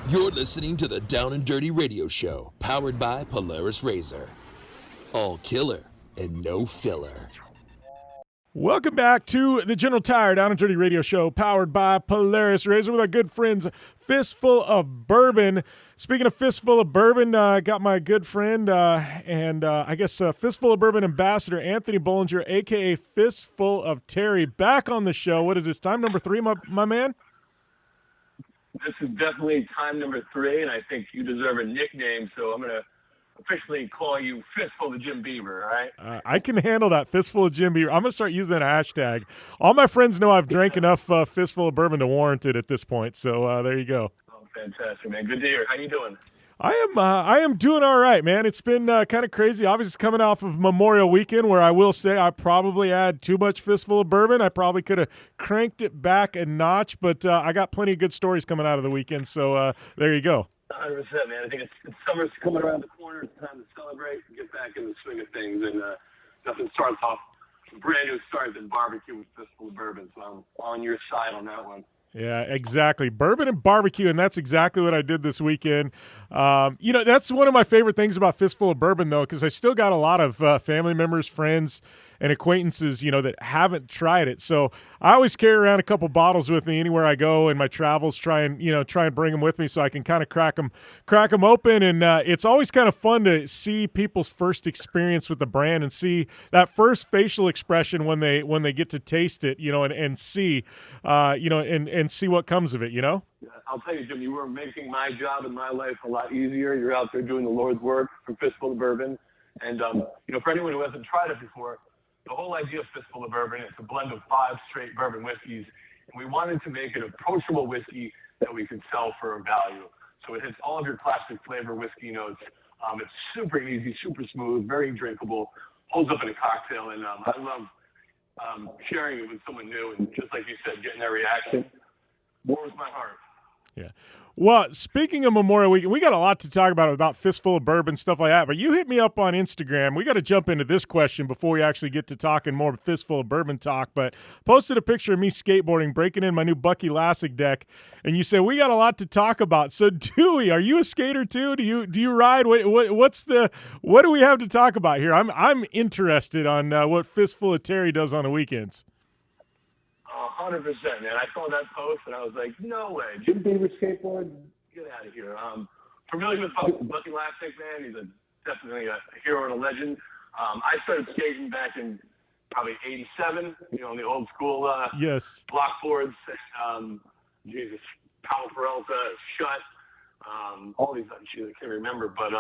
Speaker 9: You're listening to the Down and Dirty Radio Show, powered by Polaris RZR. All killer and no filler.
Speaker 2: Welcome back to the General Tire Down and Dirty Radio Show, powered by Polaris RZR with our good friends Fistful of Bourbon. Speaking of Fistful of Bourbon, got my good friend and I guess Fistful of Bourbon ambassador Anthony Bollinger, a.k.a. Fistful of Terry, back on the show. What is this, time number 3, my man?
Speaker 13: This is definitely time number 3, and I think you deserve a nickname, so I'm going to officially call you Fistful of Jim Beaver, all right?
Speaker 2: I can handle that, Fistful of Jim Beaver. I'm going to start using that hashtag. All my friends know I've drank enough Fistful of Bourbon to warrant it at this point, so there you go.
Speaker 13: Oh, fantastic, man. Good to hear. How you doing?
Speaker 2: I am doing all right, man. It's been kind of crazy. Obviously, coming off of Memorial Weekend, where I will say I probably had too much Fistful of Bourbon. I probably could have cranked it back a notch, but I got plenty of good stories coming out of the weekend, so there you go.
Speaker 13: 100%, man. I think it's summer's coming around the corner. It's time to celebrate and get back in the swing of things, and nothing starts off a brand new start than barbecue with Fistful of Bourbon, so I'm on your side on that one.
Speaker 2: Yeah, exactly. Bourbon and barbecue, and that's exactly what I did this weekend. That's one of my favorite things about Fistful of Bourbon, though, because I still got a lot of family members, friends, and acquaintances, that haven't tried it. So I always carry around a couple bottles with me anywhere I go in my travels. Try and bring them with me so I can kind of crack them open. And it's always kind of fun to see people's first experience with the brand and see that first facial expression when they get to taste it, and see, and see what comes of it.
Speaker 13: I'll tell you, Jim, you were making my job and my life a lot easier. You're out there doing the Lord's work for Fistful of Bourbon. And, for anyone who hasn't tried it before, the whole idea of Fistful of Bourbon is a blend of 5 straight bourbon whiskeys. And we wanted to make it an approachable whiskey that we could sell for a value. So it hits all of your classic flavor whiskey notes. It's super easy, super smooth, very drinkable, holds up in a cocktail. And I love sharing it with someone new. And just like you said, getting their reaction warms my heart.
Speaker 2: Yeah. Well, speaking of Memorial Weekend, we got a lot to talk about Fistful of Bourbon, stuff like that. But you hit me up on Instagram. We got to jump into this question before we actually get to talking more Fistful of Bourbon talk. But posted a picture of me skateboarding, breaking in my new Bucky Lassick deck, and you said we got a lot to talk about. So, Dewey, are you a skater too? Do you ride? What do we have to talk about here? I'm interested on what Fistful of Terry does on the weekends.
Speaker 13: 100%, man. I saw that post and I was like, no way. Jim Beaver skateboard? Get out of here. Familiar with Bucky Lassick, man. He's definitely a hero and a legend. I started skating back in probably 87, on the old school
Speaker 2: yes.
Speaker 13: block boards. Jesus, Powell Peralta, Shut, all these other shit I can't remember. But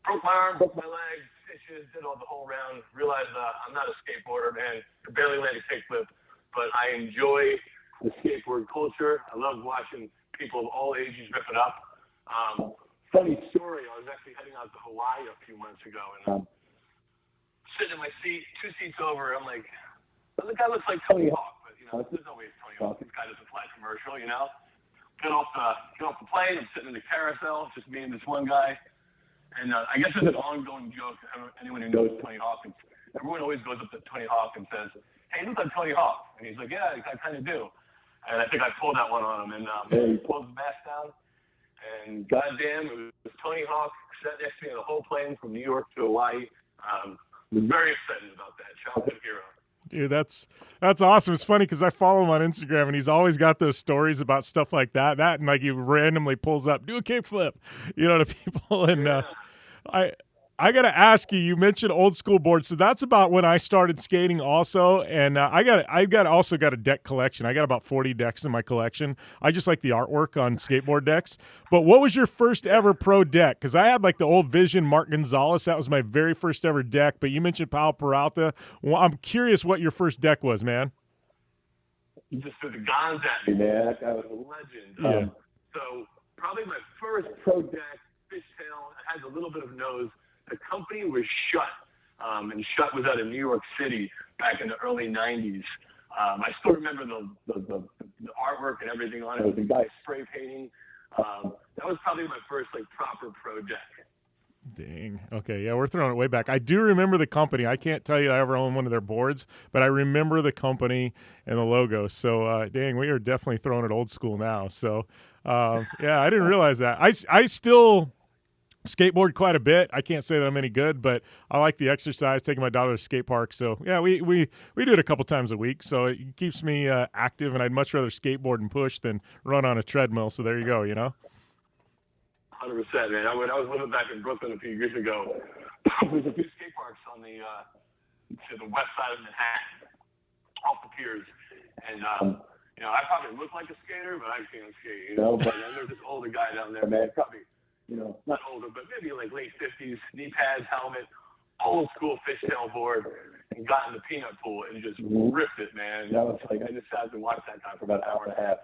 Speaker 13: broke my arm, broke my leg, stitches, did all the whole round. Realized I'm not a skateboarder, man. I barely land a kickflip. But I enjoy the skateboard culture. I love watching people of all ages rip it up. Funny story, I was actually heading out to Hawaii a few months ago, and sitting in my seat, 2 seats over, I'm like, well, the guy looks like Tony Hawk, but, there's no way it's Tony Hawk. This guy doesn't fly commercial, Get off the plane, I'm sitting in the carousel, just me and this one guy. And I guess there's an ongoing joke, anyone who knows Tony Hawk, everyone always goes up to Tony Hawk and says, hey, you look like Tony Hawk. And he's like, yeah, I kind of do. And I think I pulled that one on him. And he pulled his mask down. And goddamn, it was Tony Hawk sat next to me on the whole plane from New York to Hawaii. Was very excited about that. Childhood hero.
Speaker 2: Dude, that's awesome. It's funny because I follow him on Instagram, and he's always got those stories about stuff like that. And like he randomly pulls up, do a kickflip, to people. And I got to ask you, you mentioned old school boards. So that's about when I started skating also. And I've also got a deck collection. I got about 40 decks in my collection. I just like the artwork on skateboard decks. But what was your first ever pro deck? Because I had like the old Vision Mark Gonzalez. That was my very first ever deck. But you mentioned Powell Peralta. Well, I'm curious what your first deck was, man.
Speaker 13: You just threw the guns at me, man. That guy was a legend.
Speaker 2: Yeah.
Speaker 13: So probably my first pro deck, fishtail, it has a little bit of nose. The company was Shut, and Shut was out of New York City back in the early 90s. I still remember the artwork and everything on it. It was a guy spray painting. That was probably my first proper pro deck.
Speaker 2: Dang. Okay, yeah, we're throwing it way back. I do remember the company. I can't tell you I ever owned one of their boards, but I remember the company and the logo. So, dang, we are definitely throwing it old school now. So, yeah, I didn't realize that. I still skateboard quite a bit. I can't say that I'm any good, but I like the exercise, taking my daughter to skate park. So yeah, we do it a couple times a week. So it keeps me active, and I'd much rather skateboard and push than run on a treadmill. So there you go,
Speaker 13: 100%, man. When I was living back in Brooklyn a few years ago, there was a few skate parks on the to the west side of Manhattan, off the piers, and I probably look like a skater, but I can't skate, But there's this older guy down there, man, probably. Not older, but maybe late 50s, knee pads, helmet, old school fishtail board, and got in the peanut pool and just ripped it, man. That was I just sat and watched that guy for about an hour and a half.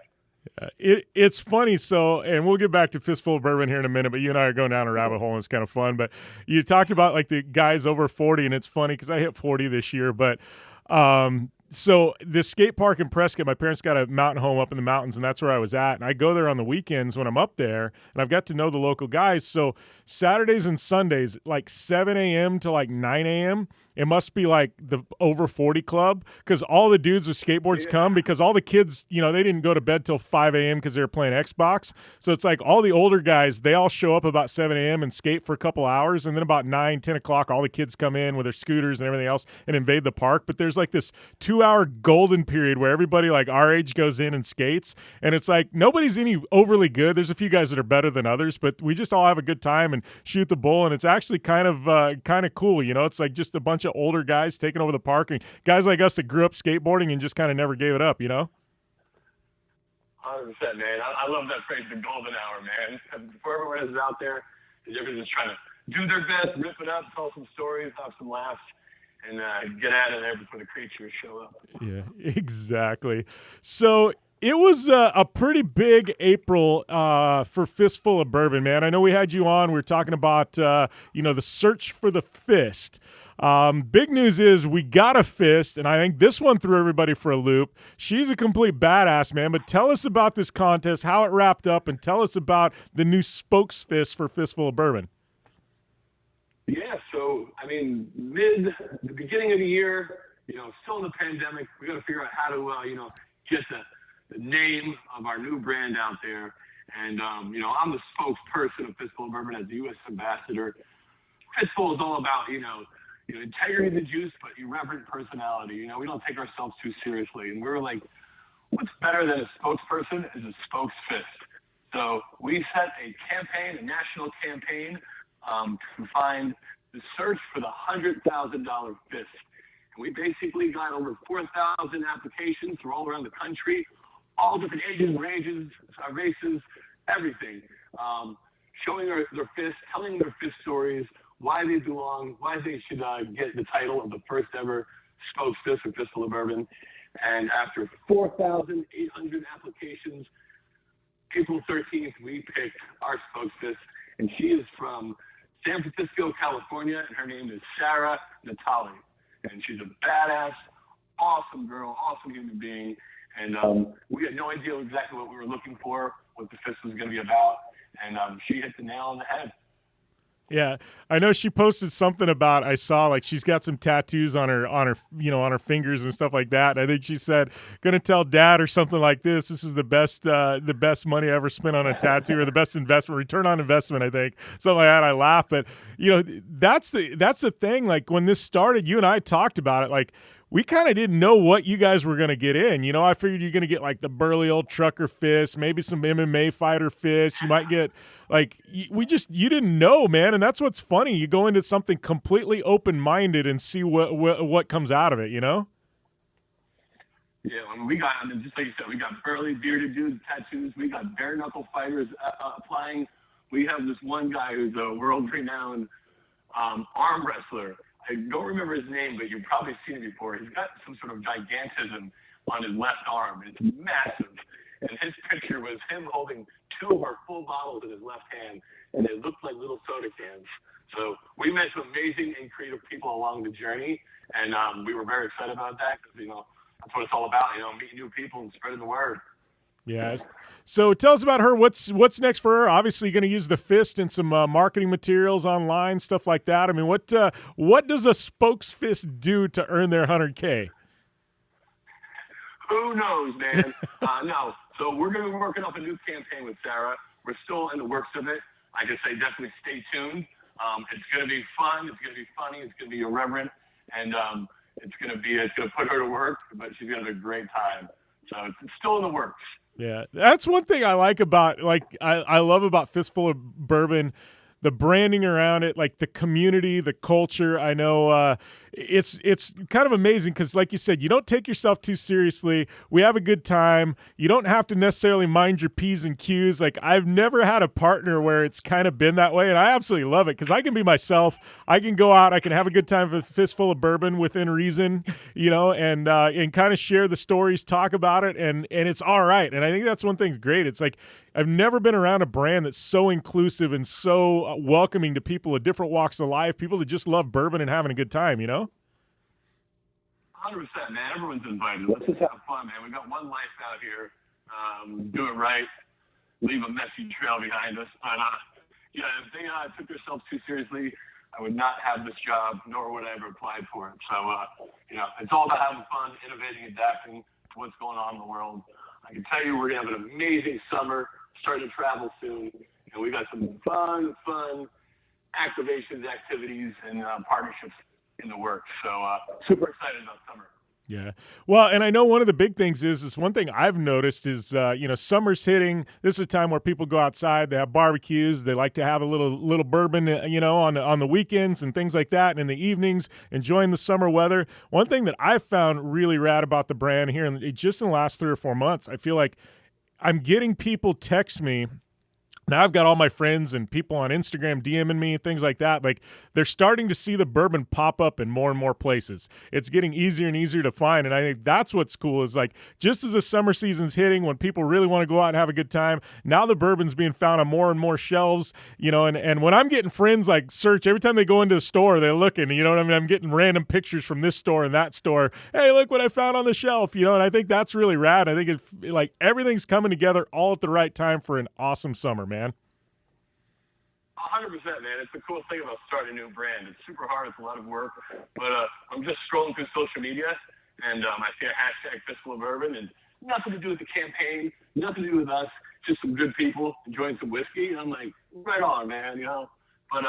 Speaker 2: It's funny, so, and we'll get back to Fistful of Bourbon here in a minute, but you and I are going down a rabbit hole, and it's kind of fun. But you talked about the guys over 40, and it's funny because I hit 40 this year, but So the skate park in Prescott, my parents got a mountain home up in the mountains, and that's where I was at. And I go there on the weekends when I'm up there, and I've got to know the local guys. So Saturdays and Sundays, like 7 a.m. to like 9 a.m., it must be like the over 40 club, because all the dudes with skateboards come, because all the kids, you know, they didn't go to bed till 5 a.m. because they were playing Xbox. So it's like all the older guys, they all show up about 7 a.m. and skate for a couple hours. And then about 9, 10 o'clock, all the kids come in with their scooters and everything else and invade the park. But there's like this 2-hour golden period where everybody like our age goes in and skates. And it's like nobody's any overly good. There's a few guys that are better than others, but we just all have a good time and shoot the bull. And it's actually kind of cool. You know, it's like just a bunch of older guys taking over the park, and guys like us that grew up skateboarding and just kind of never gave it up, you know?
Speaker 13: 100%, man. I love that phrase, the golden hour, man. For everyone who's out there, everyone's just trying to do their best, rip it up, tell some stories, have some laughs, and get out of there before the creatures show up.
Speaker 2: Yeah, exactly. So it was a pretty big April for Fistful of Bourbon, man. I know we had you on. We were talking about, the search for the fist. Big news is we got a fist, and I think this one threw everybody for a loop. She's a complete badass, man. But tell us about this contest, how it wrapped up, and tell us about the new spokes fist for Fistful of Bourbon.
Speaker 13: Yeah, so, I mean, the beginning of the year, still in the pandemic, we got to figure out how to, get the name of our new brand out there. And, I'm the spokesperson of Fistful of Bourbon as the U.S. ambassador. Fistful is all about, integrity of the juice, but irreverent personality. We don't take ourselves too seriously. And we're like, what's better than a spokesperson is a spokes fist. So we set a campaign, a national campaign, to find the search for the $100,000 fist. And we basically got over 4,000 applications from all around the country, all different ages, races, everything, showing their fists, telling their fist stories, why they belong, why they should get the title of the first ever spokes fist for Fistful of Bourbon. And after 4,800 applications, April 13th, we picked our spokes fist, and she is from San Francisco, California, and her name is Sarah Natali. And she's a badass, awesome girl, awesome human being. And we had no idea exactly what we were looking for, what the fist was going to be about. And she hit the nail on the head.
Speaker 2: Yeah, I know she posted something about, I saw like she's got some tattoos on her fingers and stuff like that. I think she said, "Gonna tell Dad" or something like this. This is the best money I ever spent on a tattoo, or the best investment, return on investment. I think something like that. I laugh, but that's the thing. Like when this started, you and I talked about it. Like we kind of didn't know what you guys were going to get in. I figured you're going to get like the burly old trucker fist, maybe some MMA fighter fist. You might get like, you didn't know, man. And that's what's funny. You go into something completely open-minded and see what comes out of it,
Speaker 13: Yeah, we got, just like you said, we got burly, bearded dudes, tattoos. We got bare knuckle fighters applying. We have this one guy who's a world-renowned arm wrestler. I don't remember his name, but you've probably seen it before. He's got some sort of gigantism on his left arm. It's massive. And his picture was him holding 2 of our full bottles in his left hand, and they looked like little soda cans. So we met some amazing and creative people along the journey, and we were very excited about that because, that's what it's all about, meeting new people and spreading the word.
Speaker 2: Yeah. So tell us about her. What's next for her? Obviously, you're going to use the fist and some marketing materials online, stuff like that. I mean, what does a spokes fist do to earn their $100K?
Speaker 13: Who knows, man? No. So we're going to be working off a new campaign with Sarah. We're still in the works of it. Like I say, definitely stay tuned. It's going to be fun. It's going to be funny. It's going to be irreverent, and it's going to put her to work. But she's going to have a great time. So it's still in the works.
Speaker 2: Yeah, that's one thing I like about, I love about Fistful of Bourbon, the branding around it, like the community, the culture. I know it's kind of amazing because, like you said, you don't take yourself too seriously. We have a good time. You don't have to necessarily mind your P's and Q's. Like, I've never had a partner where it's kind of been that way, and I absolutely love it because I can be myself. I can go out. I can have a good time with Fistful of Bourbon within reason, and kind of share the stories, talk about it, and it's all right. And I think that's one thing great. It's like I've never been around a brand that's so inclusive and so welcoming to people of different walks of life, people that just love bourbon and having a good time,
Speaker 13: 100%, 100%, man. Everyone's invited. Let's just have fun, man. We got one life out here. Do it right. Leave a messy trail behind us. But yeah, if they took themselves too seriously, I would not have this job, nor would I ever applied for it. So, it's all about having fun, innovating, adapting to what's going on in the world. I can tell you we're going to have an amazing summer, starting to travel soon. And we got some fun activations, activities, and partnerships in the works. So, super excited about summer.
Speaker 2: Yeah. Well, and I know one of the big things is one thing I've noticed is, summer's hitting. This is a time where people go outside. They have barbecues. They like to have a little bourbon, on the weekends and things like that, and in the evenings, enjoying the summer weather. One thing that I've found really rad about the brand here, and just in the last 3 or 4 months, I feel like I'm getting people text me. Now I've got all my friends and people on Instagram DMing me and things like that. Like, they're starting to see the bourbon pop up in more and more places. It's getting easier and easier to find, and I think that's what's cool is, like, just as the summer season's hitting, when people really want to go out and have a good time, now the bourbon's being found on more and more shelves, and when I'm getting friends, like, search, every time they go into a store, they're looking, you know what I mean? I'm getting random pictures from this store and that store. Hey, look what I found on the shelf, and I think that's really rad. I think everything's coming together all at the right time for an awesome summer, man.
Speaker 13: 100%, man. It's the cool thing about starting a new brand. It's super hard. It's a lot of work. But I'm just scrolling through social media, and I see a hashtag Fistful of Bourbon, and nothing to do with the campaign, nothing to do with us, just some good people enjoying some whiskey. And I'm like, right on, man, But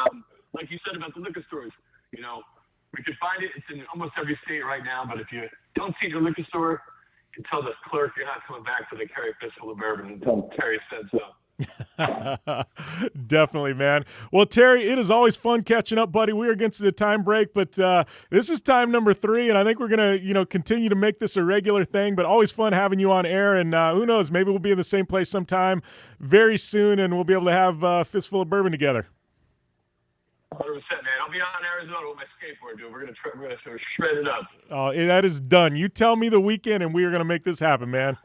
Speaker 13: like you said about the liquor stores, we could find it. It's in almost every state right now. But if you don't see your liquor store, you can tell the clerk you're not coming back till they carry a Fistful of Bourbon and tell Terry said so.
Speaker 2: Definitely, man. Well, Terry, it is always fun catching up, buddy. We are against the time break, but this is time number 3, and I think we're gonna, continue to make this a regular thing. But always fun having you on air, and who knows, maybe we'll be in the same place sometime very soon, and we'll be able to have Fistful of Bourbon together.
Speaker 13: 100%, man. I'll be out in Arizona with my skateboard, dude. We're gonna sort of shred it up.
Speaker 2: Oh, that is done. You tell me the weekend, and we are gonna make this happen, man.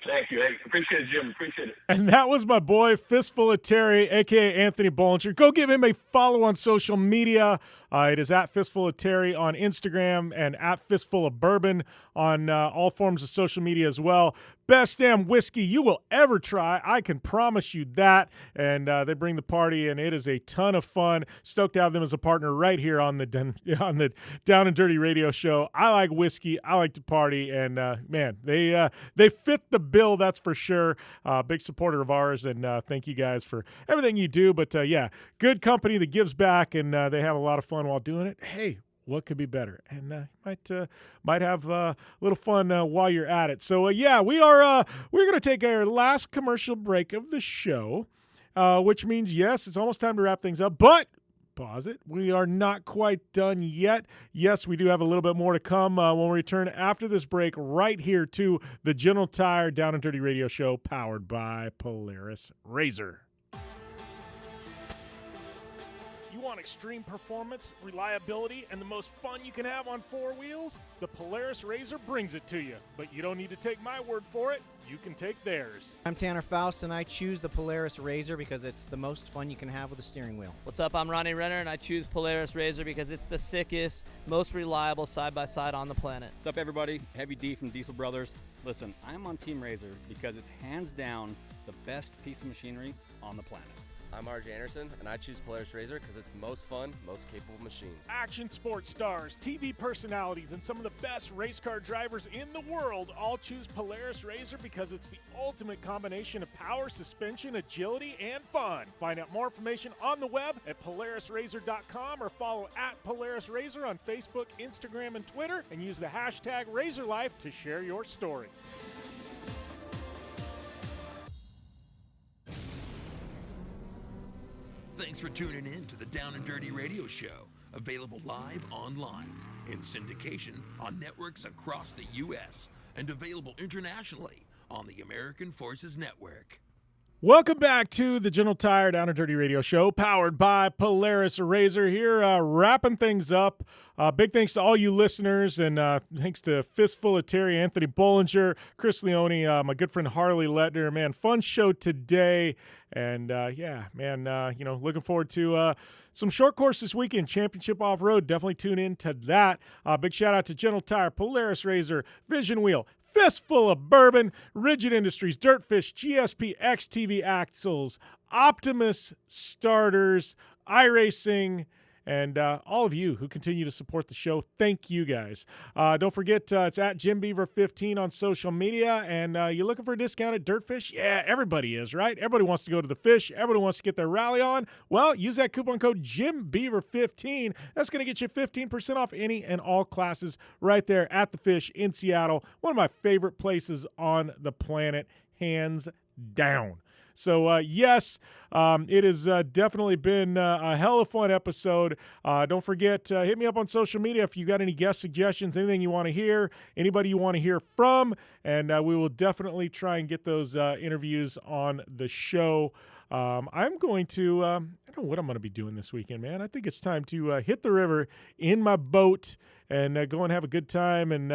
Speaker 13: Thank you. Hey, appreciate it, Jim. Appreciate it.
Speaker 2: And that was my boy, Fistful of Terry, a.k.a. Anthony Bollinger. Go give him a follow on social media. It is at Fistful of Terry on Instagram and at Fistful of Bourbon on all forms of social media as well. Best damn whiskey you will ever try. I can promise you that. And they bring the party, and it is a ton of fun. Stoked to have them as a partner right here on the Down and Dirty Radio Show. I like whiskey. I like to party. And, man, they fit the bill, that's for sure. Big supporter of ours, and thank you guys for everything you do. But, yeah, good company that gives back, and they have a lot of fun while doing it. Hey, what could be better? And might have a little fun while you're at it. So yeah, we're going to take our last commercial break of the show, which means yes, it's almost time to wrap things up. But pause it. We are not quite done yet. Yes, we do have a little bit more to come when we return after this break right here to the General Tire Down and Dirty Radio Show, powered by Polaris RZR. You want extreme performance, reliability, and the most fun you can have on 4 wheels? The Polaris RZR brings it to you. But you don't need to take my word for it. You can take theirs.
Speaker 3: I'm Tanner Faust, and I choose the Polaris RZR because it's the most fun you can have with a steering wheel.
Speaker 4: What's up? I'm Ronnie Renner, and I choose Polaris RZR because it's the sickest, most reliable side-by-side on the planet.
Speaker 5: What's up, everybody? Heavy D from Diesel Brothers. Listen, I'm on Team RZR because it's hands down the best piece of machinery on the planet.
Speaker 6: I'm RJ Anderson, and I choose Polaris RZR because it's the most fun, most capable machine.
Speaker 2: Action sports stars, TV personalities, and some of the best race car drivers in the world all choose Polaris RZR because it's the ultimate combination of power, suspension, agility, and fun. Find out more information on the web at PolarisRZR.com or follow at Polaris RZR on Facebook, Instagram, and Twitter, and use the hashtag RZRLife to share your story.
Speaker 9: Thanks for tuning in to the Down and Dirty Radio Show, available live online, in syndication on networks across the U.S., and available internationally on the American Forces Network.
Speaker 2: Welcome back to the Gentle Tire Down and Dirty Radio Show, powered by Polaris RZR. Here, wrapping things up. Big thanks to all you listeners, and thanks to Fistful of Terry, Anthony Bollinger, Chris Leone, my good friend Harley Leitner. Man, fun show today, and looking forward to some short course this weekend, Championship Off-Road. Definitely tune in to that. Big shout out to Gentle Tire, Polaris RZR, Vision Wheel, Fistful of Bourbon, Rigid Industries, Dirtfish, GSP XTV Axles, Optimus Starters, iRacing, and all of you who continue to support the show. Thank you guys. Don't forget, it's at JimBeaver15 on social media, and you're looking for a discount at Dirtfish? Yeah, everybody is, right? Everybody wants to go to the fish. Everybody wants to get their rally on. Well, use that coupon code JimBeaver15. That's going to get you 15% off any and all classes right there at the fish in Seattle. One of my favorite places on the planet, hands down. So, yes, it has definitely been a hell of a fun episode. Don't forget, hit me up on social media if you got any guest suggestions, anything you want to hear, anybody you want to hear from, and we will definitely try and get those interviews on the show. I'm going to, I don't know what I'm going to be doing this weekend, man. I think it's time to hit the river in my boat and go and have a good time and,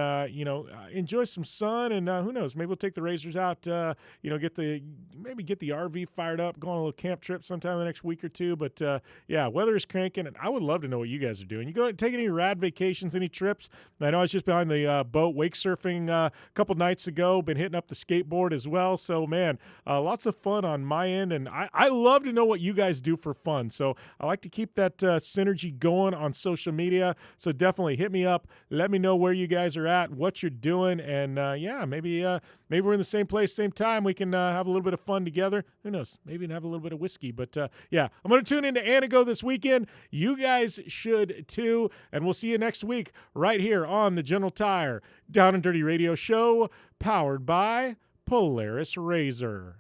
Speaker 2: enjoy some sun. And who knows, maybe we'll take the Razors out, get the RV fired up, go on a little camp trip sometime in the next week or two. But, weather is cranking, and I would love to know what you guys are doing. You go take any rad vacations, any trips? I know I was just behind the boat wake surfing a couple nights ago, been hitting up the skateboard as well. So, man, lots of fun on my end, and I love to know what you guys do for fun. So I like to keep that synergy going on social media. So definitely hit me up. Let me know where you guys are at, what you're doing, and maybe we're in the same place, same time. We can have a little bit of fun together. Who knows? Maybe even have a little bit of whiskey. But I'm going to tune into Anago this weekend. You guys should too, and we'll see you next week right here on the Gentle Tire Down and Dirty Radio Show, powered by Polaris RZR.